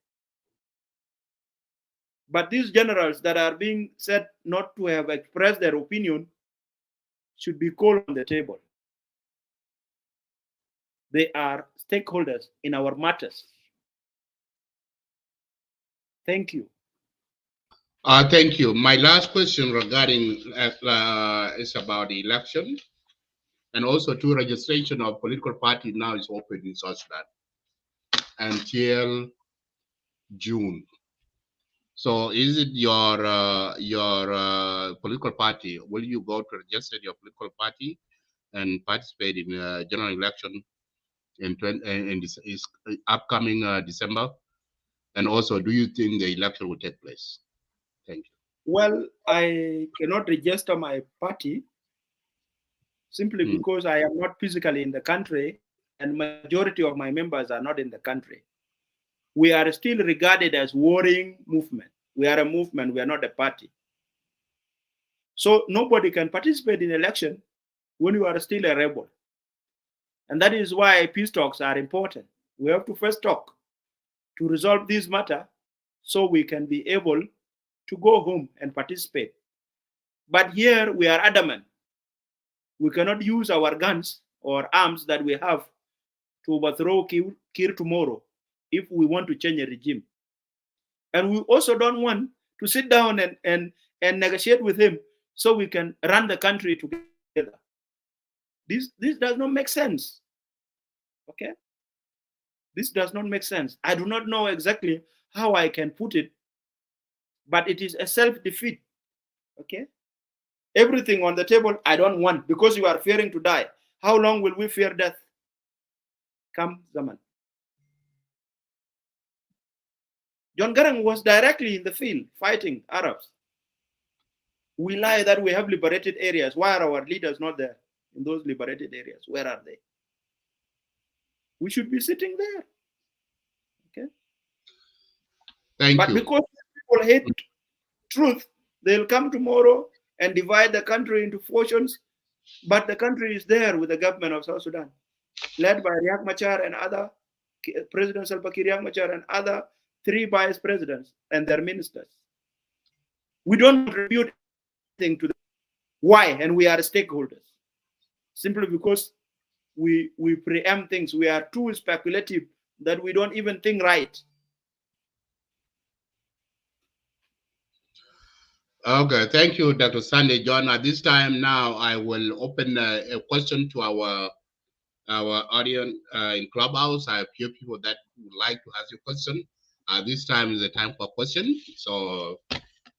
Speaker 3: But these generals that are being said not to have expressed their opinion should be called on the table. They are stakeholders in our matters. Thank you.
Speaker 2: Thank you. My last question regarding is about the election, and also to registration of political party now is open in South Sudan until June. So is it your political party? Will you go to register your political party and participate in general election in this is upcoming December? And also, do you think the election will take place? Thank you.
Speaker 3: Well, I cannot register my party simply because I am not physically in the country, and majority of my members are not in the country. We are still regarded as warring movement. We are a movement, we are not a party. So nobody can participate in election when you are still a rebel. And that is why peace talks are important. We have to first talk to resolve this matter so we can be able to go home and participate. But here we are adamant. We cannot use our guns or arms that we have to overthrow Kir tomorrow if we want to change a regime. And we also don't want to sit down and negotiate with him so we can run the country together. This does not make sense. Okay? This does not make sense. I do not know exactly how I can put it, but it is a self-defeat. Okay? Everything on the table, I don't want, because you are fearing to die. How long will we fear death? Come, Zaman. John Garang was directly in the field fighting Arabs. We lie that we have liberated areas. Why are our leaders not there in those liberated areas? Where are they? We should be sitting there. Okay.
Speaker 2: Thank
Speaker 3: but
Speaker 2: you.
Speaker 3: Because people hate truth, They'll come tomorrow and divide the country into portions, but the country is there with the government of South Sudan, led by Riek Machar and other President Salva Kiir, Riek Machar and other 3 vice presidents and their ministers. We don't contribute anything to them. Why? And we are stakeholders. Simply because we preempt things. We are too speculative that we don't even think right.
Speaker 2: Okay, thank you, Dr. Sunday John. At this time now, I will open a question to our audience in Clubhouse. I have a few people that would like to ask you a question. This time is the time for question. So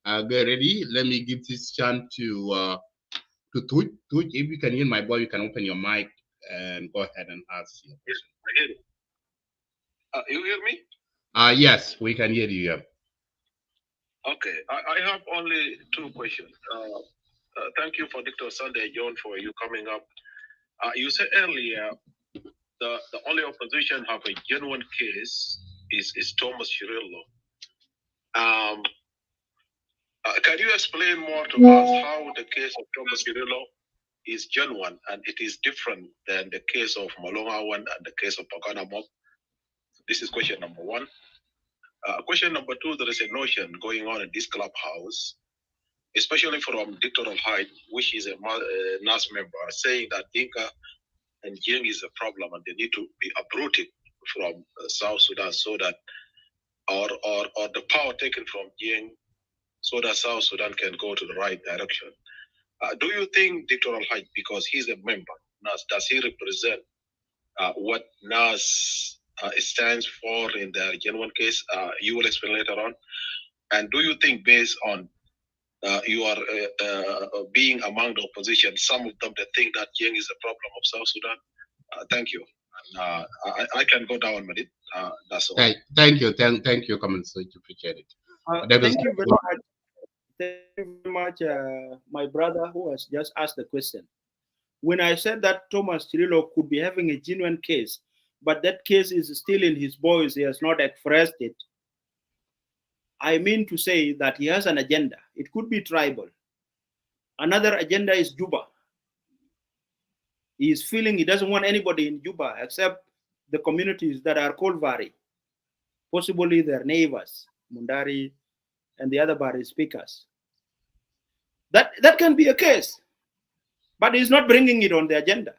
Speaker 2: get ready. Let me give this chance to Tuj. Tuj, if you can hear my voice, you can open your mic and go ahead and ask your question.
Speaker 4: Yes, I hear you. You hear me?
Speaker 2: Yes, we can hear you. Yeah.
Speaker 4: Okay, I have only 2 questions. Thank you for Dr. Sunday John for you coming up. You said earlier the only opposition have a genuine case is Thomas Cirillo. Can you explain more to us how the case of Thomas Cirillo is genuine and it is different than the case of Malong Awan and the case of Pagana Mob? This is question number 1. Question number 2, there is a notion going on in this clubhouse, especially from Dr. Hyde, which is a NAS member, saying that Dinka and Jing is a problem and they need to be uprooted from South Sudan so that, or the power taken from Jing so that South Sudan can go to the right direction. Do you think Dr. Hyde, because he's a member, NAS, does he represent what NAS stands for in the genuine case? You will explain later on. And do you think, based on you are being among the opposition, some of them that think that Yang is a problem of South Sudan? Thank you. I can go down with it. That's all.
Speaker 2: Thank you. Thank you, Common Sense. Appreciate it.
Speaker 3: Thank you very much. Thank you very much, my brother who has just asked the question. When I said that Thomas Cirillo could be having a genuine case, but that case is still in his voice, he has not expressed it, I mean to say that he has an agenda. It could be tribal. Another agenda is Juba. He is feeling he doesn't want anybody in Juba except the communities that are called Vari, possibly their neighbors, Mundari and the other Bari speakers. That can be a case, but he's not bringing it on the agenda,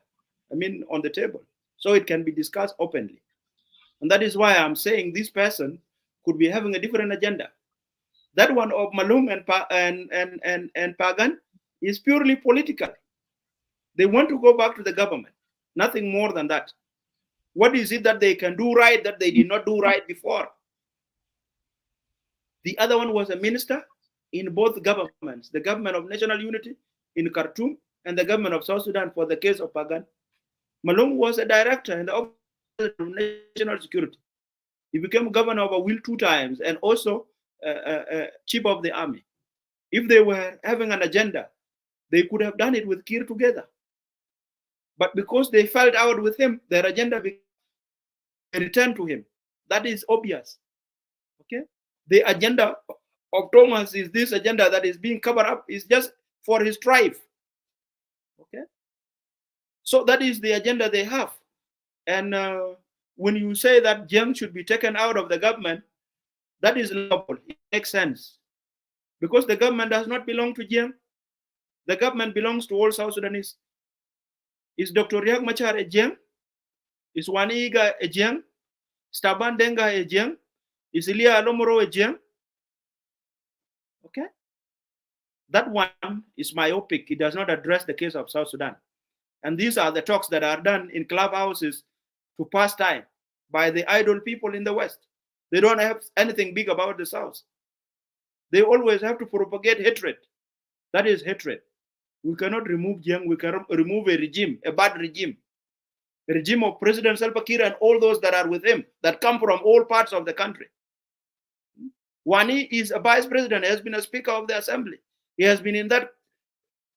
Speaker 3: on the table. So it can be discussed openly. And that is why I'm saying this person could be having a different agenda. That one of Malung and Pagan is purely political. They want to go back to the government, nothing more than that. What is it that they can do right that they did not do right before? The other one was a minister in both governments, the government of national unity in Khartoum and the government of South Sudan for the case of Pagan. Malung was a director in the office of national security. He became governor of Awil 2 times and also chief of the army. If they were having an agenda, they could have done it with Kir together. But because they fell out with him, their agenda returned to him. That is obvious. Okay? The agenda of Thomas is this agenda that is being covered up is just for his tribe. Okay? So that is the agenda they have. And when you say that Jem should be taken out of the government, that is lawful. It makes sense. Because the government does not belong to Jem. The government belongs to all South Sudanese. Is Dr. Riek Machar a Jem? Is Waniga a Jem? Staban Denga a Jem? Is Elia Alomoro a Jem? Okay? That one is myopic. It does not address the case of South Sudan. And these are the talks that are done in clubhouses to pass time by the idle people in the West. They don't have anything big about the South. They always have to propagate hatred. That is hatred. We cannot remove Jiang. We can remove a regime, a bad regime. A regime of President Salva Kiir and all those that are with him, that come from all parts of the country. Wani is a vice president, he has been a speaker of the assembly. He has been in that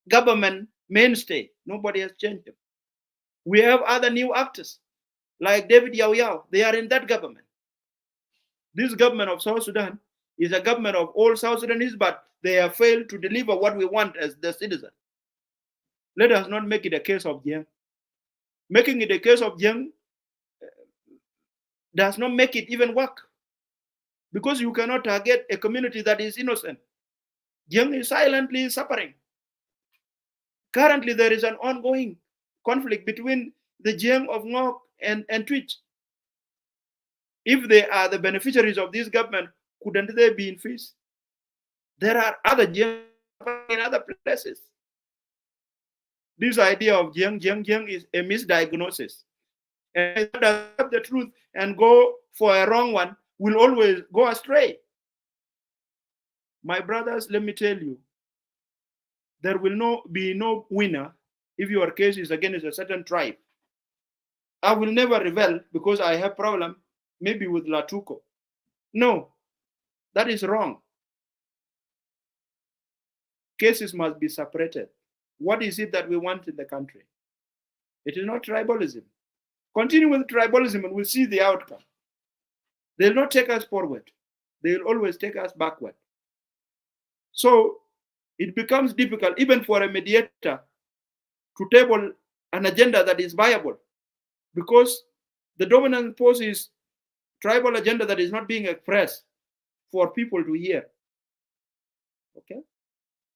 Speaker 3: government mainstay. Nobody has changed him. We have other new actors, like David Yao Yao. They are in that government. This government of South Sudan is a government of all South Sudanese, but they have failed to deliver what we want as the citizen. Let us not make it a case of Jiang. Making it a case of Jiang does not make it even work, because you cannot target a community that is innocent. Jiang is silently suffering. Currently, there is an ongoing conflict between the Jiang of Ngok and Twitch. If they are the beneficiaries of this government, couldn't they be in peace? There are other Jiang in other places. This idea of Jiang is a misdiagnosis. And if does have the truth and go for a wrong one, will always go astray. My brothers, let me tell you, there will be no winner if your case is against a certain tribe. I will never rebel because I have problem maybe with Latuko. No, that is wrong. Cases must be separated. What is it that we want in the country? It is not tribalism. Continue with tribalism and we'll see the outcome. They'll not take us forward. They'll always take us backward. So it becomes difficult even for a mediator to table an agenda that is viable, because the dominant force is tribal agenda that is not being expressed for people to hear. Okay?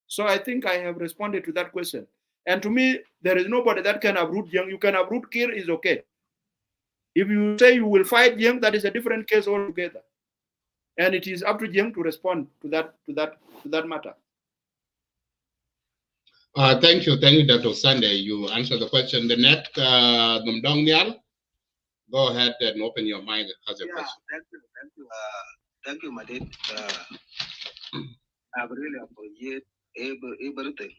Speaker 3: So I think I have responded to that question. And to me, there is nobody that can uproot Jiang. You can uproot Kir, is okay. If you say you will fight Jiang, that is a different case altogether. And it is up to Jiang to respond to that matter.
Speaker 2: Thank you, Dr. Sunday. You answered the question. The next, Dong Nyal, go ahead and open your mic. As a question.
Speaker 5: Thank you, Madid. I really appreciate everything,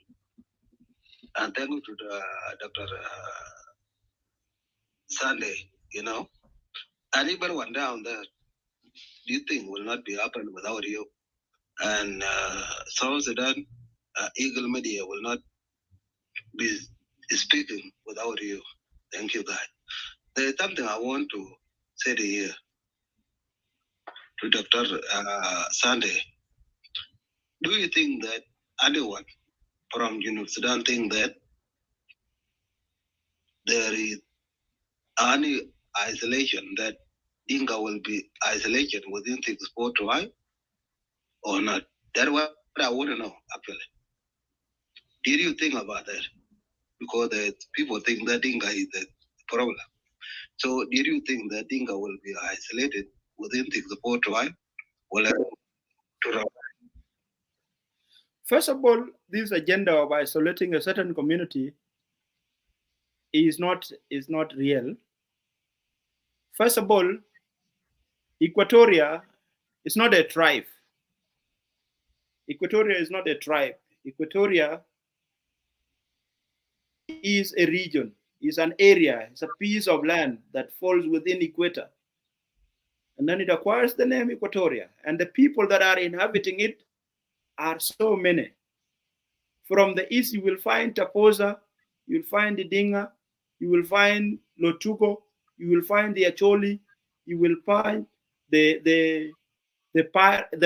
Speaker 5: and thank you to Dr. Sunday. You know, and everyone down there, this thing will not be happening without you. And South Sudan Eagle Media will not be speaking without you. Thank you, guys. There is something I want to say here to Dr. Sunday. Do you think that anyone from Sudan think that there is any isolation, that Dinka will be isolated within 64 tribes or not? That's what I want to know, actually. Did you think about that? Because people think that Dinka is the problem. So did you think that Dinka will be isolated within 64 tribes?
Speaker 3: First of all, this agenda of isolating a certain community is not real. First of all, Equatoria is not a tribe. Equatoria is not a tribe. Equatoria is a region, is an area, it's a piece of land that falls within equator. And then it acquires the name Equatoria. And the people that are inhabiting it are so many. From the east, you will find Taposa, you will find the Dinga, you will find Lotuko, you will find the Acholi, you will find the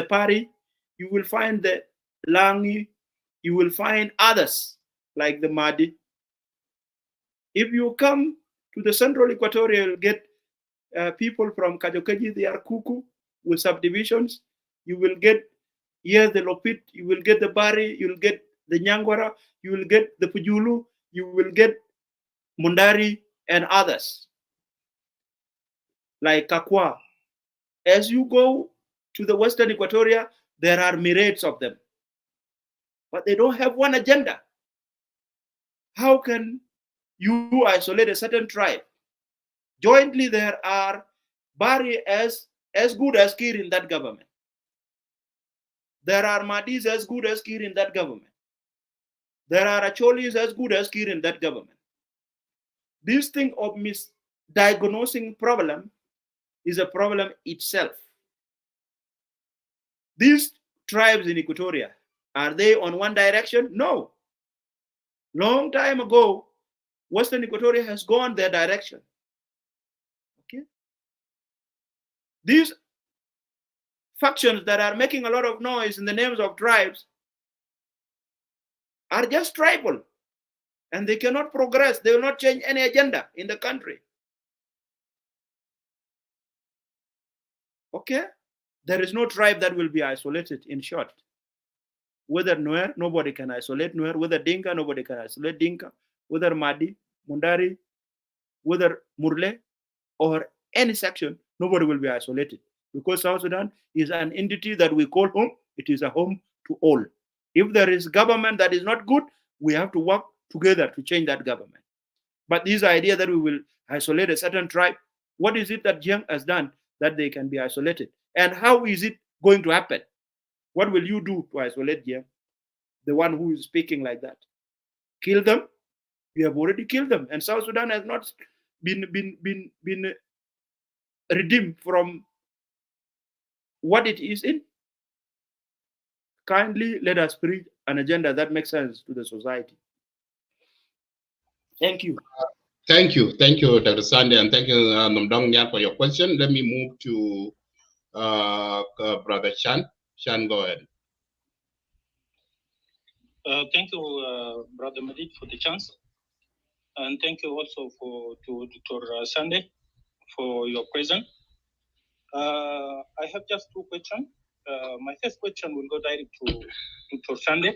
Speaker 3: Pari, you will find the Langi, you will find others like the Madi. If you come to the central Equatoria, you'll get people from Kajokeji, they are Kuku with subdivisions. You will get here the Lopit, you will get the Bari, you will get the Nyangwara, you will get the Pujulu, you will get Mundari and others like Kakwa. As you go to the Western Equatoria, there are myriads of them, but they don't have one agenda. How can you isolate a certain tribe? Jointly, there are Bari as good as Kir in that government. There are Madis as good as Kir in that government. There are Acholis as good as Kir in that government. This thing of misdiagnosing problem is a problem itself. These tribes in Equatoria, are they on one direction? No. Long time ago, Western Equatoria has gone their direction. Okay. These factions that are making a lot of noise in the names of tribes are just tribal, and they cannot progress. They will not change any agenda in the country. Okay? There is no tribe that will be isolated, in short. Whether Nuer, nobody can isolate Nuer. Whether Dinka, nobody can isolate Dinka. Whether Madi, Mundari, whether Murle, or any section, nobody will be isolated. Because South Sudan is an entity that we call home. It is a home to all. If there is government that is not good, we have to work together to change that government. But this idea that we will isolate a certain tribe, what is it that Jiang has done that they can be isolated? And how is it going to happen? What will you do to isolate Jiang? The one who is speaking like that. Kill them? We have already killed them. And South Sudan has not been redeemed from what it is in. Kindly let us preach an agenda that makes sense to the society. Thank you.
Speaker 2: Thank you, Dr. Sunday, and thank you, Namdong Nyar, for your question. Let me move to Brother Chan. Chan, go ahead.
Speaker 6: Thank you, Brother Madid, for the chance, and thank you also to Dr. Sunday for your presence. I have just two questions. My first question will go direct to Dr. Sunday.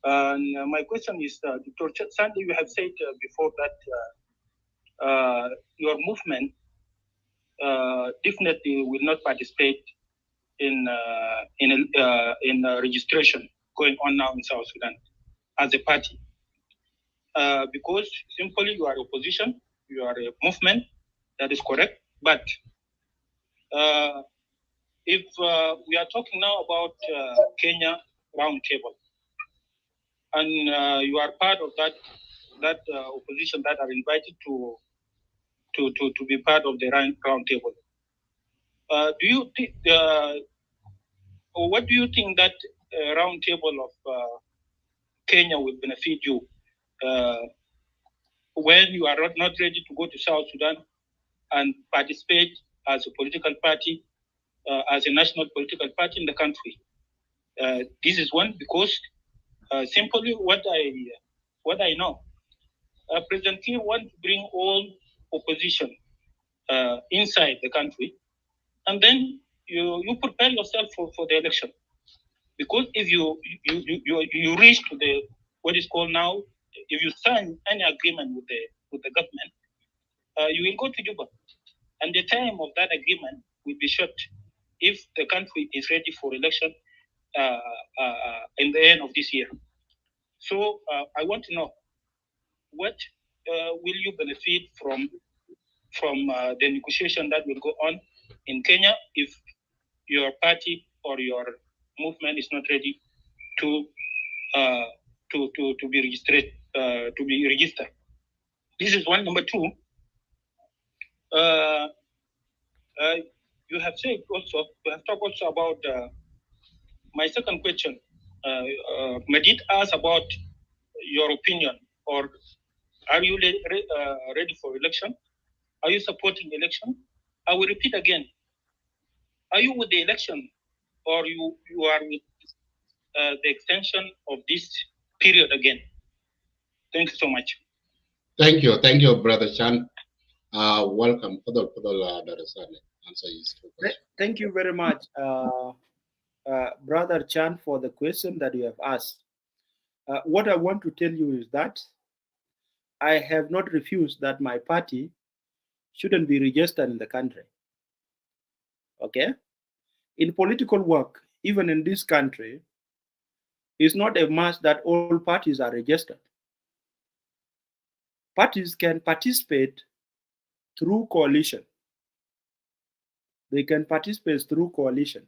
Speaker 6: And my question is, Dr. Sunday, you have said before that your movement definitely will not participate in registration going on now in South Sudan as a party, because simply you are opposition, you are a movement. That is correct. But if we are talking now about Kenya Roundtable, and you are part of that opposition that are invited to be part of the roundtable, do you think? What do you think that roundtable of Kenya will benefit you when you are not ready to go to South Sudan and participate as a political party, as a national political party in the country? This is one, because simply what I know, President Kiir wants to bring all opposition inside the country, and then you prepare yourself for the election. Because if you reach to the what is called now, if you sign any agreement with the government, you will go to Juba, and the time of that agreement will be short if the country is ready for election in the end of this year. So I want to know, what will you benefit from the negotiation that will go on in Kenya if your party or your movement is not ready to be registered? This is one. Number two, you have said also, you have talked also about my second question. Madid asked about your opinion, or are you ready for election? Are you supporting election? I will repeat again. Are you with the election, or you are with the extension of this period again? Thank you so much.
Speaker 2: Thank you, Brother Chan. Welcome. Answer his question.
Speaker 3: Thank you very much, Brother Chan, for the question that you have asked. What I want to tell you is that I have not refused that my party shouldn't be registered in the country. Okay? In political work, even in this country, it's not a must that all parties are registered. Parties can participate through coalition. They can participate through coalition.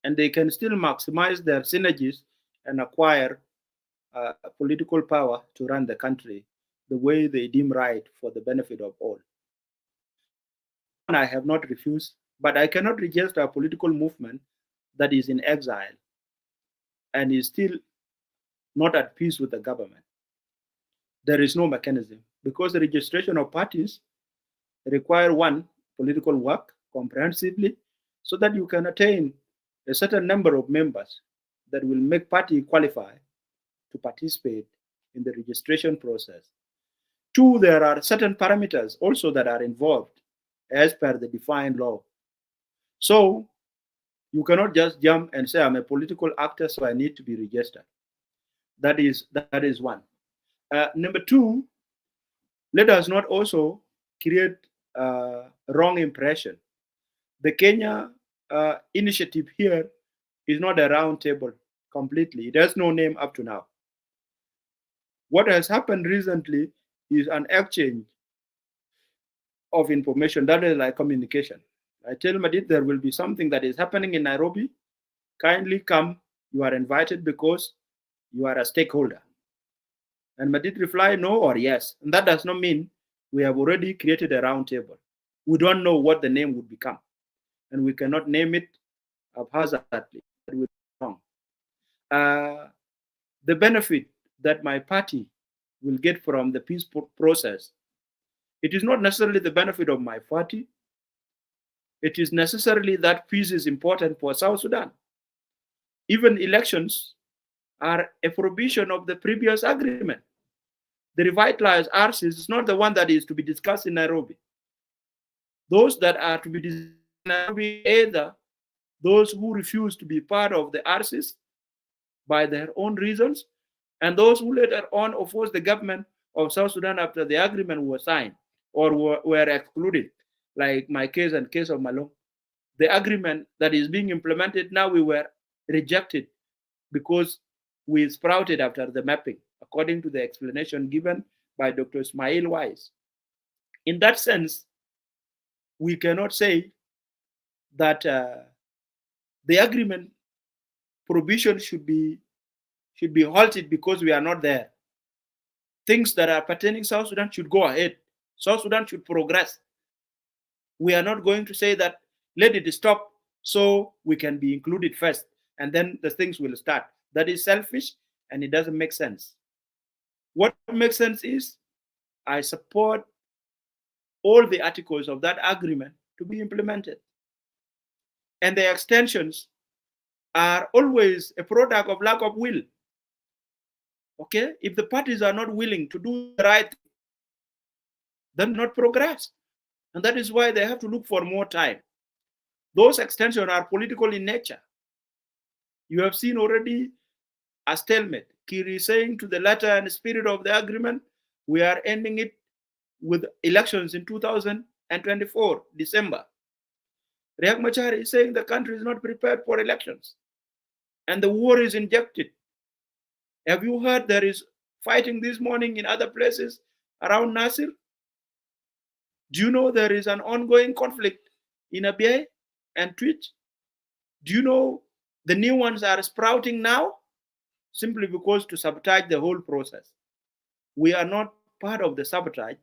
Speaker 3: And they can still maximize their synergies and acquire political power to run the country the way they deem right for the benefit of all. And I have not refused, but I cannot register a political movement that is in exile and is still not at peace with the government. There is no mechanism, because the registration of parties require, one, political work comprehensively, so that you can attain a certain number of members that will make party qualify to participate in the registration process. Two, there are certain parameters also that are involved as per the defined law. So you cannot just jump and say, I'm a political actor, so I need to be registered. That is one. Number two, let us not also create a wrong impression. The Kenya initiative here is not a round table completely. It has no name up to now. What has happened recently is an exchange of information, that is like communication. I tell Madid there will be something that is happening in Nairobi. Kindly come. You are invited because you are a stakeholder. And Madid reply no or yes. And that does not mean we have already created a round table. We don't know what the name would become. And we cannot name it haphazardly. That would be wrong. The benefit that my party will get from the peace process, it is not necessarily the benefit of my party. It is necessarily that peace is important for South Sudan. Even elections are a provision of the previous agreement. The revitalized RCs is not the one that is to be discussed in Nairobi. Those that are to be discussed in Nairobi, either those who refuse to be part of the RCs by their own reasons, and those who later on oppose the government of South Sudan after the agreement was signed or were excluded, like my case and case of Malong. The agreement that is being implemented now, we were rejected because we sprouted after the mapping, according to the explanation given by Dr. Ismail Wise. In that sense, we cannot say that the agreement provision should be halted because we are not there. Things that are pertaining South Sudan should go ahead. South Sudan should progress. We are not going to say that let it stop so we can be included first and then the things will start. That is selfish and it doesn't make sense. What makes sense is I support all the articles of that agreement to be implemented. And the extensions are always a product of lack of will. Okay? If the parties are not willing to do the right thing, then not progress. And that is why they have to look for more time. Those extensions are political in nature. You have seen already a stalemate. Kiri saying to the letter and spirit of the agreement, we are ending it with elections in 2024, December. Riek Machar is saying the country is not prepared for elections. And the war is injected. Have you heard there is fighting this morning in other places around Nasir? Do you know there is an ongoing conflict in Abyei and Twitch? Do you know the new ones are sprouting now? Simply because to sabotage the whole process. We are not part of the sabotage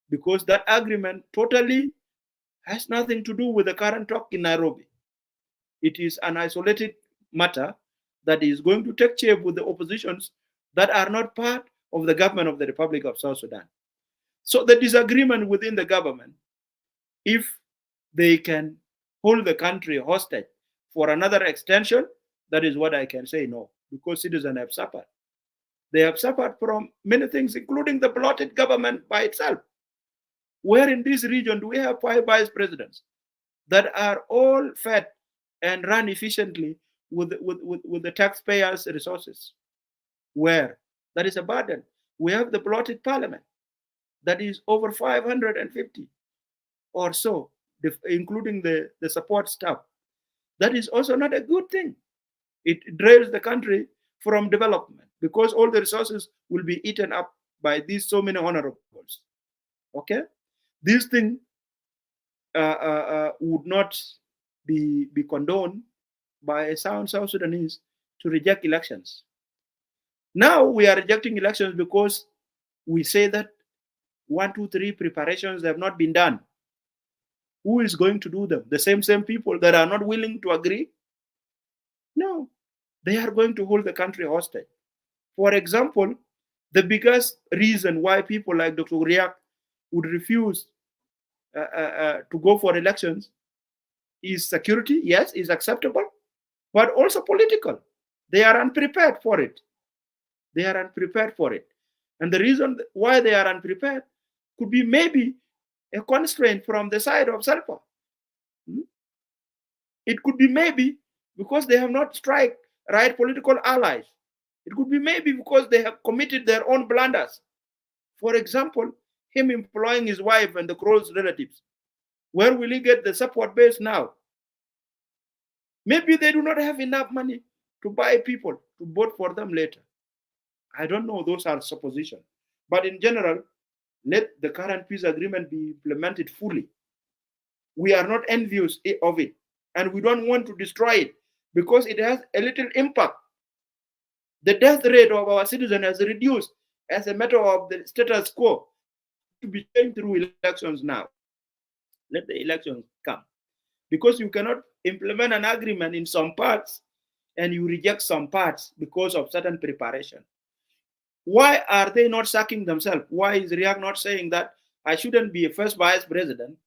Speaker 3: because that agreement totally has nothing to do with the current talk in Nairobi. It is an isolated matter that is going to take shape with the oppositions that are not part of the government of the Republic of South Sudan. So the disagreement within the government, if they can hold the country hostage for another extension, that is what I can say no, because citizens have suffered. They have suffered from many things, including the bloated government by itself. Where in this region do we have 5 vice presidents that are all fed and run efficiently with the taxpayers' resources? Where? That is a burden. We have the bloated parliament that is over 550 or so, including the support staff. That is also not a good thing. It drives the country from development because all the resources will be eaten up by these so many honorables. Okay? This thing would not be condoned by a sound South Sudanese to reject elections. Now we are rejecting elections because we say that 1, 2, 3 preparations have not been done. Who is going to do them? The same people that are not willing to agree? No, they are going to hold the country hostage. For example, the biggest reason why people like Dr. Riak would refuse to go for elections is security, yes, is acceptable, but also political. They are unprepared for it. They are unprepared for it. And the reason why they are unprepared could be maybe a constraint from the side of Salpa. It could be maybe because they have not struck right political allies. It could be maybe because they have committed their own blunders. For example, him employing his wife and the close relatives. Where will he get the support base now? Maybe they do not have enough money to buy people to vote for them later. I don't know, those are suppositions. But in general, let the current peace agreement be implemented fully. We are not envious of it, and we don't want to destroy it because it has a little impact. The death rate of our citizens has reduced as a matter of the status quo. To be changed through elections now. Let the elections come. Because you cannot implement an agreement in some parts and you reject some parts because of certain preparation. Why are they not sacking themselves? Why is Riek not saying that I shouldn't be a first vice president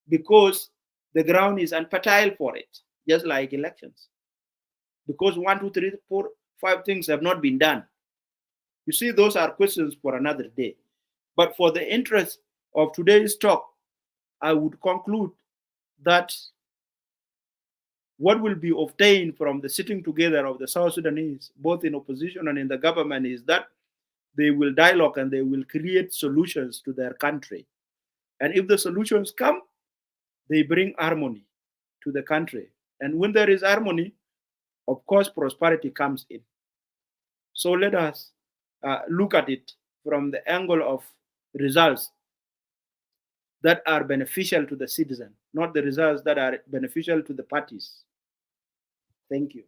Speaker 3: because the ground is unfertile for it, just like elections? Because 1, 2, 3, 4, 5 things have not been done. You see, those are questions for another day. But for the interest of today's talk, I would conclude that what will be obtained from the sitting together of the South Sudanese, both in opposition and in the government, is that they will dialogue and they will create solutions to their country. And if the solutions come, they bring harmony to the country. And when there is harmony, of course, prosperity comes in. So let us look at it from the angle of results that are beneficial to the citizen, not the results that are beneficial to the parties. Thank you.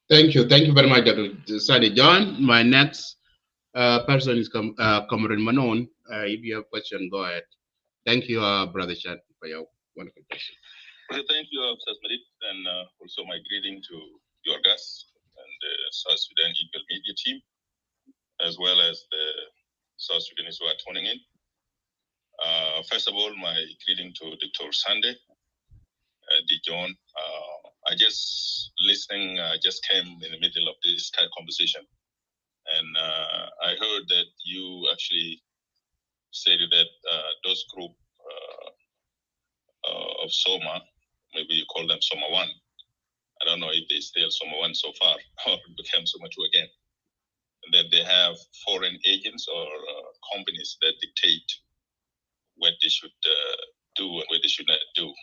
Speaker 2: Thank you. Thank you very much, Dr. Sadi John. My next person is Comrade Manon. If you have a question, go ahead. Thank you, Brother Chad, for your wonderful question.
Speaker 7: Well, thank you, Officer Smith, and also my greeting to your guests and the South Sudan Eagle Media team, as well as the South Sudanese who are tuning in. First of all, my greeting to Dr. Sunday, Dijon. I just listening, just came in the middle of this kind of conversation. And I heard that you actually stated that those group of Soma, maybe you call them Soma 1. I don't know if they still Soma 1 so far or became Soma 2 again. That they have foreign agents or companies that dictate what they should do and what they should not do.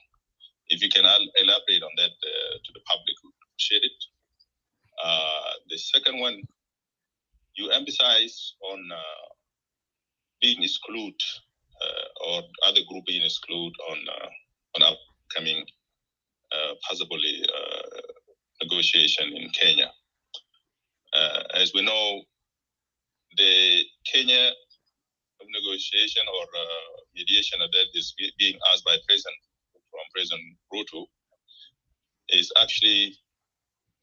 Speaker 7: If you can elaborate on that to the public, we appreciate it. The second one, you emphasize on being excluded or other group being excluded on upcoming possibly negotiation in Kenya. As we know, the Kenya negotiation or mediation that is being asked by President Ruto is actually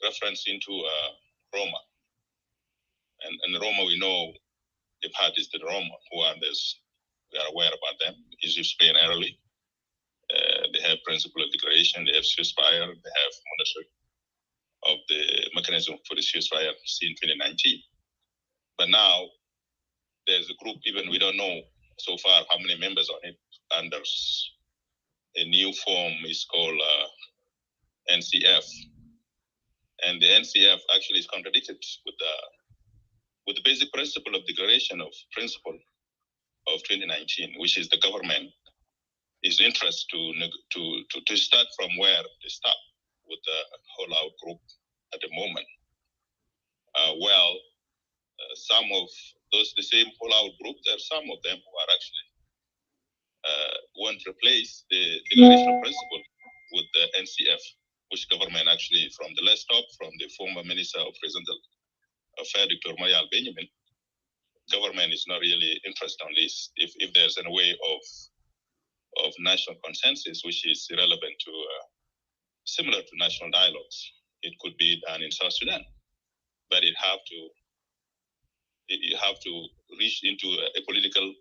Speaker 7: reference into Roma. And Roma, we know the parties to Roma who are this, we are aware about them. Is explained early. They have principle of declaration, they have ceasefire, they have monitoring of the mechanism for the ceasefire in 2019. But now there's a group, even we don't know so far how many members on it, under a new form is called NCF. And the NCF actually is contradicted with the basic principle of declaration of principle of 2019, which is the government is interest to start from where they stop with the whole out group at the moment. Some of those, the same whole out group, there are some of them who are actually want to replace the declaration of principle with the NCF, which government actually from the last talk from the former Minister of Presidential Affairs, Dr. Mayal Benjamin, government is not really interested on this. If there's a way of national consensus, which is relevant to similar to national dialogues, it could be done in South Sudan, but you have to reach into a political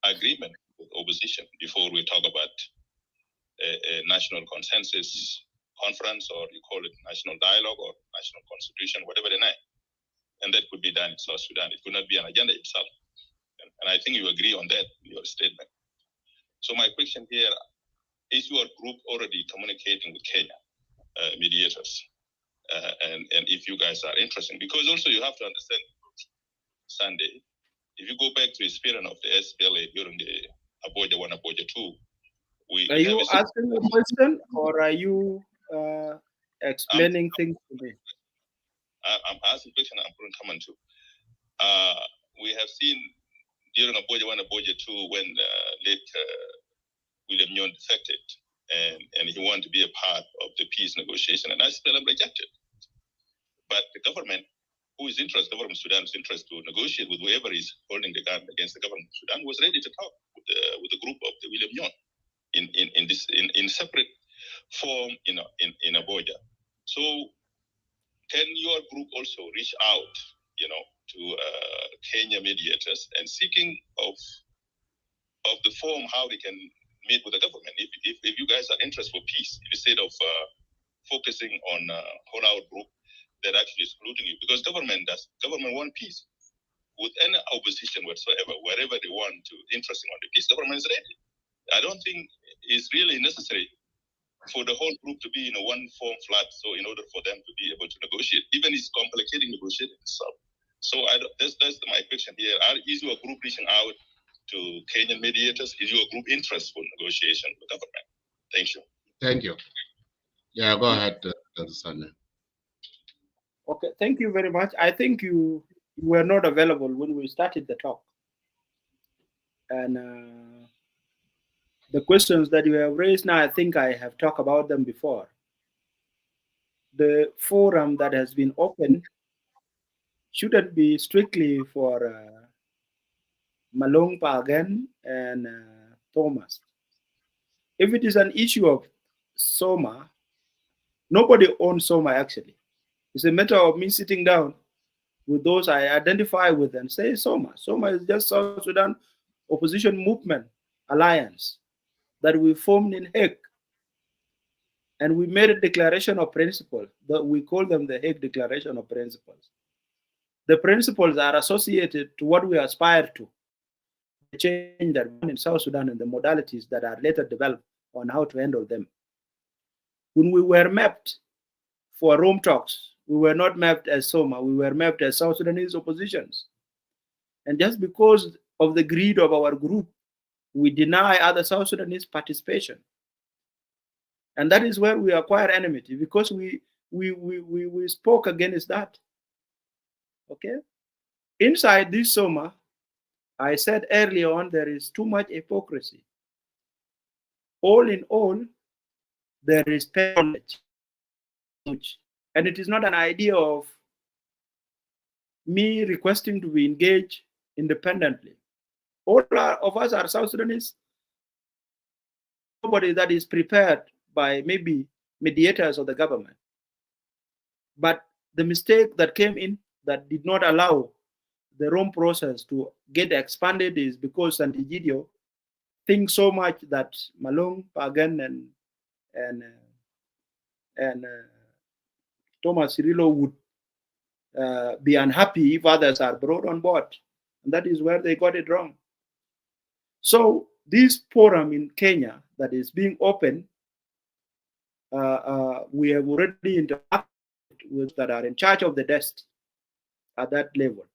Speaker 7: agreement with opposition before we talk about a national consensus conference, or you call it national dialogue or national constitution, whatever the name. And that could be done in South Sudan. It could not be an agenda itself. And I think you agree on that in your statement. So my question here, is your group already communicating with Kenya mediators? And if you guys are interested, because also you have to understand, Sunday, if you go back to the spirit of the SPLA during the Aboja 1, Aboja 2,
Speaker 3: are you asking a question, or are you explaining things to me?
Speaker 7: I'm asking a question I'm going to come on to. We have seen during Aboja 1, Aboja 2, when late William Nyon defected, and he wanted to be a part of the peace negotiation, and SPLM rejected. But the government, government of Sudan is interested to negotiate with whoever is holding the gun against the government of Sudan, was ready to talk with the group of the William Nyon in separate form, in Aboja. So can your group also reach out, to Kenya mediators and seeking of the form how they can meet with the government if you guys are interested for peace instead of focusing on whole out group that actually is excluding you, because government want peace with any opposition whatsoever, wherever they want to interesting on the peace, government is ready. I don't think it's really necessary for the whole group to be in a one form flat. So in order for them to be able to negotiate, even it's complicating negotiating itself. So that's my question here. Is your group reaching out to Kenyan mediators? Is your group interested for negotiation with the government? Thank you.
Speaker 2: Thank you. Yeah, go ahead, Dr. Sane.
Speaker 3: Okay, thank you very much. I think you were not available when we started the talk. And the questions that you have raised now, I think I have talked about them before. The forum that has been opened shouldn't be strictly for Malong Pagan and Thomas. If it is an issue of Soma, nobody owns Soma actually. It's a matter of me sitting down with those I identify with and say Soma. Soma is just South Sudan Opposition Movement Alliance that we formed in Hague. And we made a declaration of principles that we call them the Hague Declaration of Principles. The principles are associated to what we aspire to, the change that we want in South Sudan and the modalities that are later developed on how to handle them. When we were mapped for Rome talks, we were not mapped as Soma, we were mapped as South Sudanese oppositions. And just because of the greed of our group, we deny other South Sudanese participation. And that is where we acquire enmity, because we spoke against that. Okay? Inside this Soma, I said earlier on, there is too much hypocrisy. All in all, there is patronage. And it is not an idea of me requesting to be engaged independently. All of us are South Sudanese. Nobody that is prepared by maybe mediators of the government. But the mistake that came in that did not allow the Rome process to get expanded is because Sant'Egidio thinks so much that Malong, Pagan, and Thomas Cirillo would be unhappy if others are brought on board. And that is where they got it wrong. So this forum in Kenya that is being opened, we have already interacted with that are in charge of the desk at that level.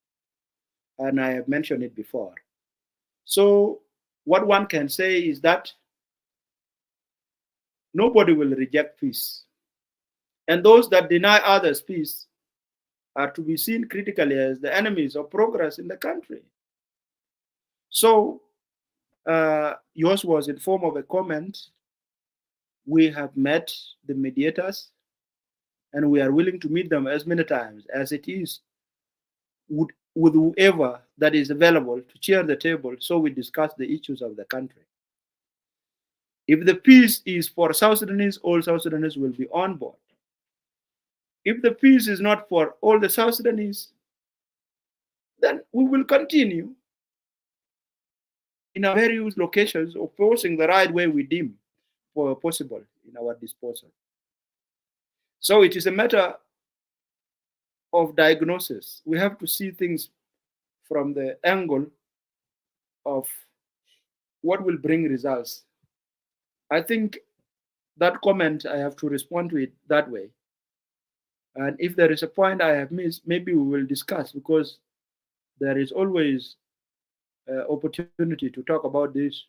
Speaker 3: And I have mentioned it before. So what one can say is that nobody will reject peace. And those that deny others peace are to be seen critically as the enemies of progress in the country. So yours was in form of a comment. We have met the mediators and we are willing to meet them as many times as it is with whoever that is available to share the table, so we discuss the issues of the country. If the peace is for South Sudanese, all South Sudanese will be on board. If the peace is not for all the South Sudanese, then we will continue in our various locations opposing the right way we deem possible in our disposal. So it is a matter of diagnosis. We have to see things from the angle of what will bring results. I think that comment, I have to respond to it that way. And if there is a point I have missed, maybe we will discuss, because there is always opportunity to talk about this,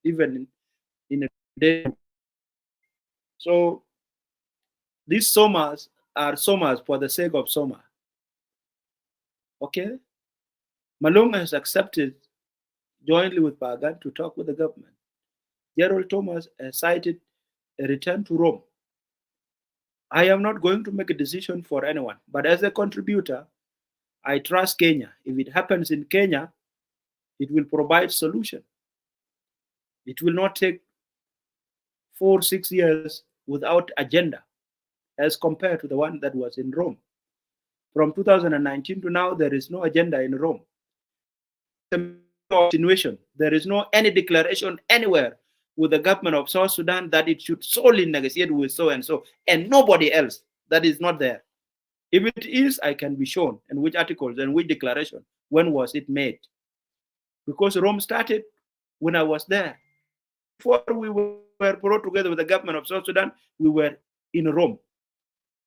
Speaker 3: even in a day. So these somas are somas for the sake of soma. Okay? Malong has accepted jointly with Pagan to talk with the government. Gerald Thomas has cited a return to Rome. I am not going to make a decision for anyone, but as a contributor, I trust Kenya. If it happens in Kenya, it will provide solution. It will not take 4-6 years without agenda, as compared to the one that was in Rome. From 2019 to now, there is no agenda in Rome. Insinuation. There is no any declaration anywhere with the government of South Sudan that it should solely negotiate with so and nobody else. That is not there. If it is, I can be shown, and which articles and which declaration, when was it made? Because Rome started when I was there. Before we were brought together with the government of South Sudan, we were in Rome.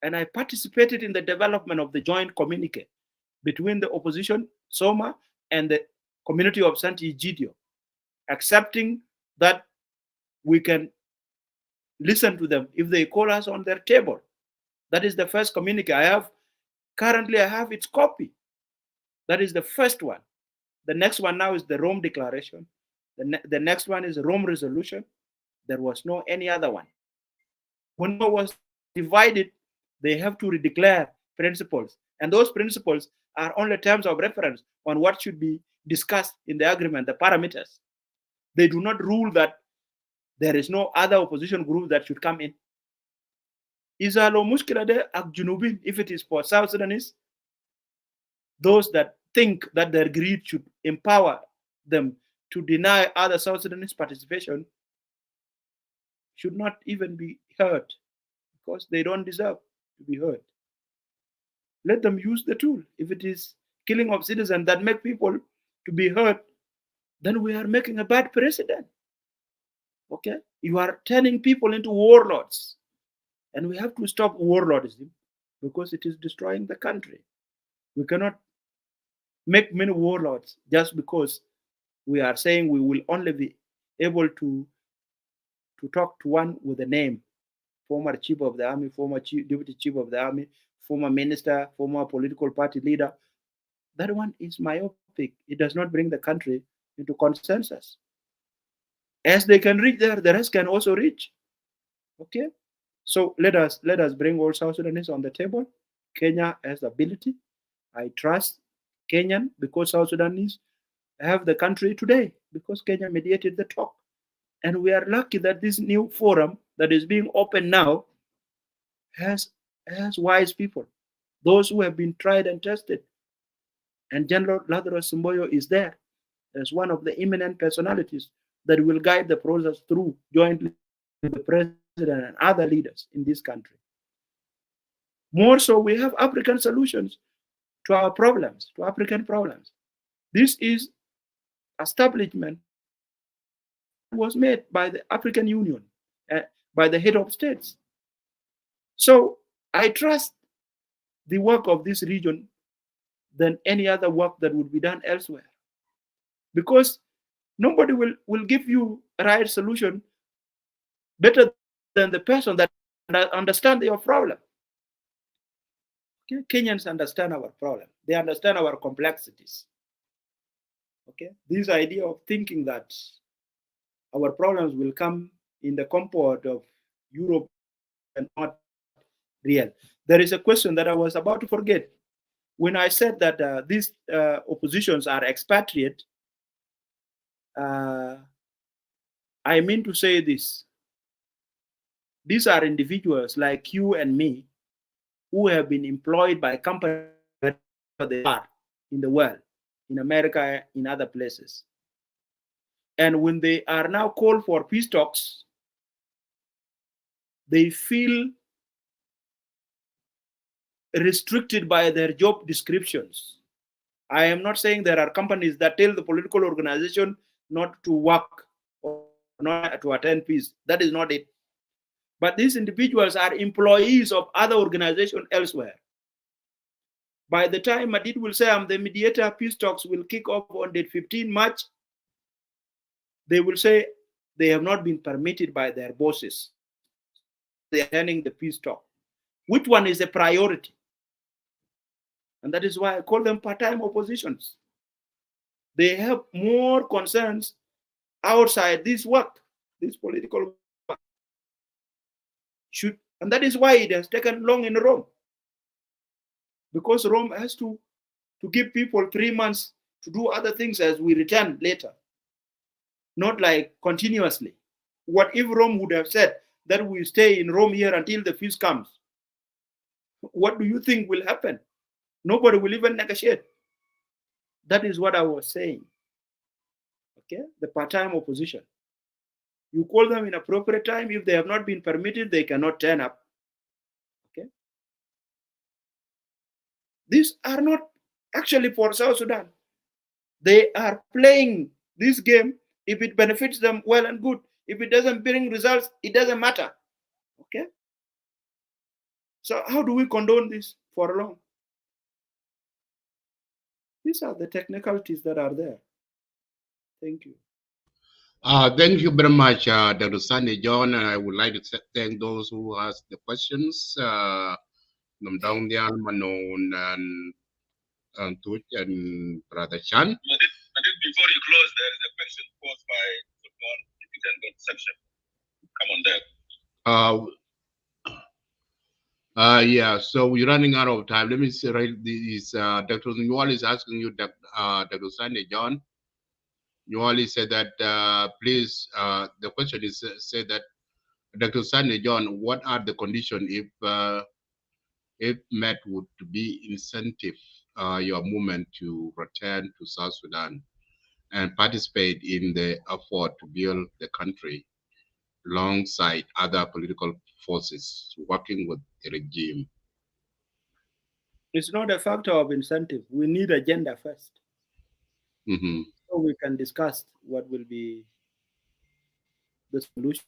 Speaker 3: And I participated in the development of the joint communique between the opposition, Soma, and the community of Santi Egidio, accepting that we can listen to them if they call us on their table. That is the first communique I have. Currently, I have its copy. That is the first one. The next one now is the Rome Declaration. The next one is Rome Resolution. There was no any other one. When it was divided, they have to redeclare principles. And those principles are only terms of reference on what should be discussed in the agreement, the parameters. They do not rule that there is no other opposition group that should come in. Isalo mushkila de ak Junubin, if it is for South Sudanese, those that think that their greed should empower them to deny other South Sudanese participation should not even be heard, because they don't deserve to be heard. Let them use the tool. If it is killing of citizens that make people to be heard, then we are making a bad precedent. Okay? You are turning people into warlords. And we have to stop warlordism, because it is destroying the country. We cannot make many warlords just because we are saying we will only be able to talk to one with a name: former chief of the army, former deputy chief of the army, former minister, former political party leader. That one is myopic. It does not bring the country into consensus. As they can reach there, the rest can also reach. Okay? So let us bring all South Sudanese on the table. Kenya has the ability. I trust Kenyan, because South Sudanese have the country today, because Kenya mediated the talk. And we are lucky that this new forum that is being opened now has wise people, those who have been tried and tested. And General Lazarus Simboyo is there as one of the eminent personalities that will guide the process through jointly with the president and other leaders in this country. More so, we have African solutions to our problems, to African problems. This is establishment was made by the African Union, by the head of states. So I trust the work of this region than any other work that would be done elsewhere, because nobody will give you a right solution better than the person that understands your problem. Okay? Kenyans understand our problem. They understand our complexities. Okay? This idea of thinking that our problems will come in the comfort of Europe and not real. There is a question that I was about to forget. When I said that these oppositions are expatriate, I mean to say this. These are individuals like you and me who have been employed by companies they are in the world, in America, in other places. And when they are now called for peace talks, they feel restricted by their job descriptions. I am not saying there are companies that tell the political organization not to work or not to attend peace. That is not it. But these individuals are employees of other organizations elsewhere. By the time Madid will say, I'm the mediator, peace talks will kick off on date 15 March, they will say they have not been permitted by their bosses. They are attending the peace talk. Which one is a priority? And that is why I call them part-time oppositions. They have more concerns outside this work, this political work. And that is why it has taken long in Rome. Because Rome has to give people 3 months to do other things as we return later. Not like continuously. What if Rome would have said that we stay in Rome here until the peace comes? What do you think will happen? Nobody will even negotiate. That is what I was saying. Okay, the part-time opposition. You call them in appropriate time. If they have not been permitted, they cannot turn up. Okay. These are not actually for South Sudan. They are playing this game. If it benefits them, well and good. If it doesn't bring results, it doesn't matter. Okay. So how do we condone this for long? These are the technicalities that are there. Thank you.
Speaker 2: Thank you very much, Dr. Sunday John. And I would like to thank those who asked the questions. Namdongdian, Manon, and Tuch, and Brother Chan.
Speaker 7: But before you close, there is a question posed by football. If you can go to section, come on there.
Speaker 2: Yeah, so we're running out of time. Let me see, right, this, Dr. Newell is asking you, Dr. Sunday John. Newell said that, please, the question is, said that, Dr. Sunday John, what are the conditions if met would be incentive your movement to return to South Sudan and participate in the effort to build the country alongside other political forces working with the regime?
Speaker 3: It's not a factor of incentive. We need agenda first.
Speaker 2: Mm-hmm.
Speaker 3: So we can discuss what will be the solution.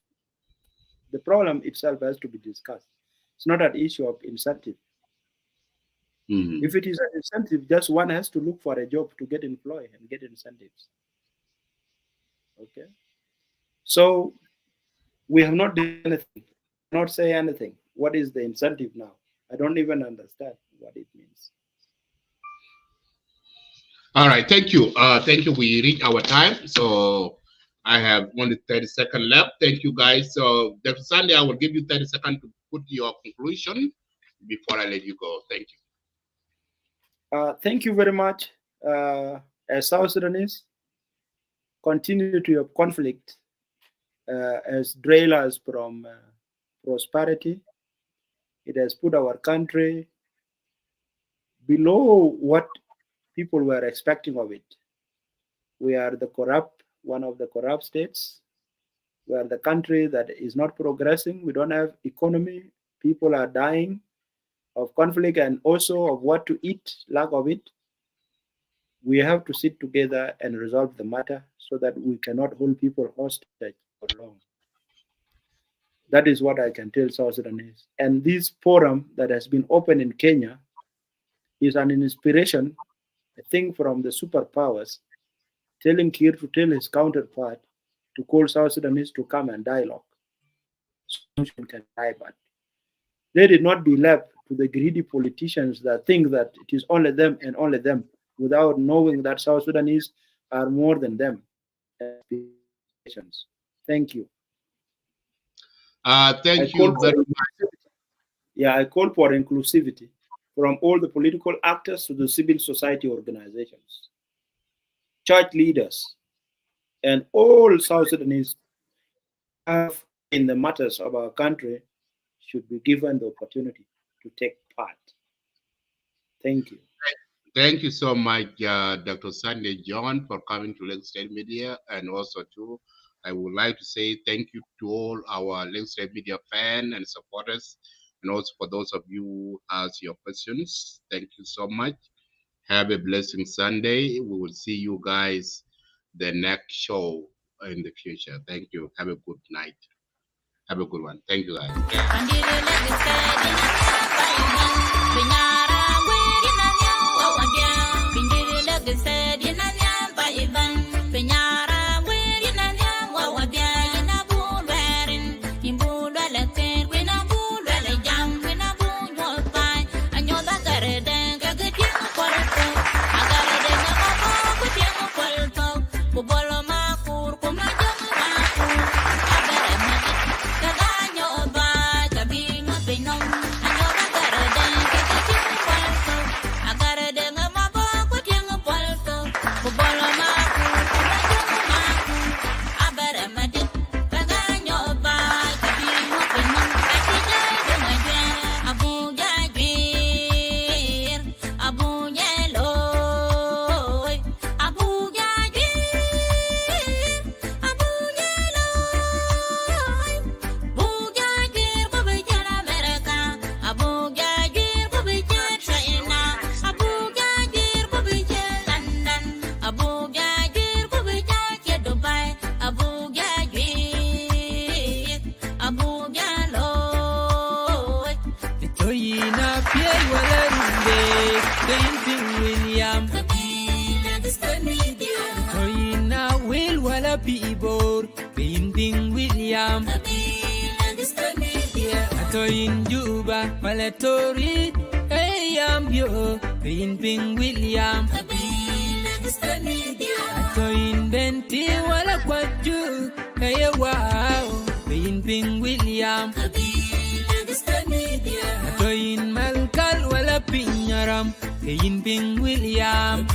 Speaker 3: The problem itself has to be discussed. It's not an issue of incentive.
Speaker 2: Mm-hmm.
Speaker 3: If it is an incentive, just one has to look for a job to get employed and get incentives. Okay. So we have not done anything, not say anything. What is the incentive now? I don't even understand what it means.
Speaker 2: All right, thank you. Thank you. We reached our time, so I have only 30 seconds left. Thank you, guys. So, Dr. Sunday, I will give you 30 seconds to put your conclusion before I let you go. Thank you.
Speaker 3: Thank you very much. As South Sudanese, continue to have conflict as drailers from prosperity. It has put our country below what people were expecting of it. We are one of the corrupt states. We are the country that is not progressing. We don't have economy. People are dying of conflict and also of what to eat, lack of it. We have to sit together and resolve the matter so that we cannot hold people hostage for long. That is what I can tell South Sudanese. And this forum that has been opened in Kenya is an inspiration, I think, from the superpowers, telling Kir to tell his counterpart to call South Sudanese to come and dialogue. Solution can die, but let it not be left to the greedy politicians that think that it is only them and only them, without knowing that South Sudanese are more than them. Thank you.
Speaker 2: Thank you very much.
Speaker 3: Yeah, I call for inclusivity from all the political actors to the civil society organizations, church leaders, and all South Sudanese have in the matters of our country should be given the opportunity to take part. Thank you.
Speaker 2: Thank you so much, Dr. Sunday John, for coming to Lake State Media. And also, too, I would like to say thank you to all our Lake State Media fans and supporters And also for those of you who ask your questions, thank you so much. Have a blessing Sunday. We will see you guys the next show in the future. Thank you. Have a good night. Have a good one. Thank you, guys.
Speaker 1: People, Bing William, Atoin Juba, Malatori, hey, I'm you, Bing William, Atoin Benti, Walla Quatu, hey, wow, Bing William, Atoin Malkal, Walla Pinyaram, Bing William.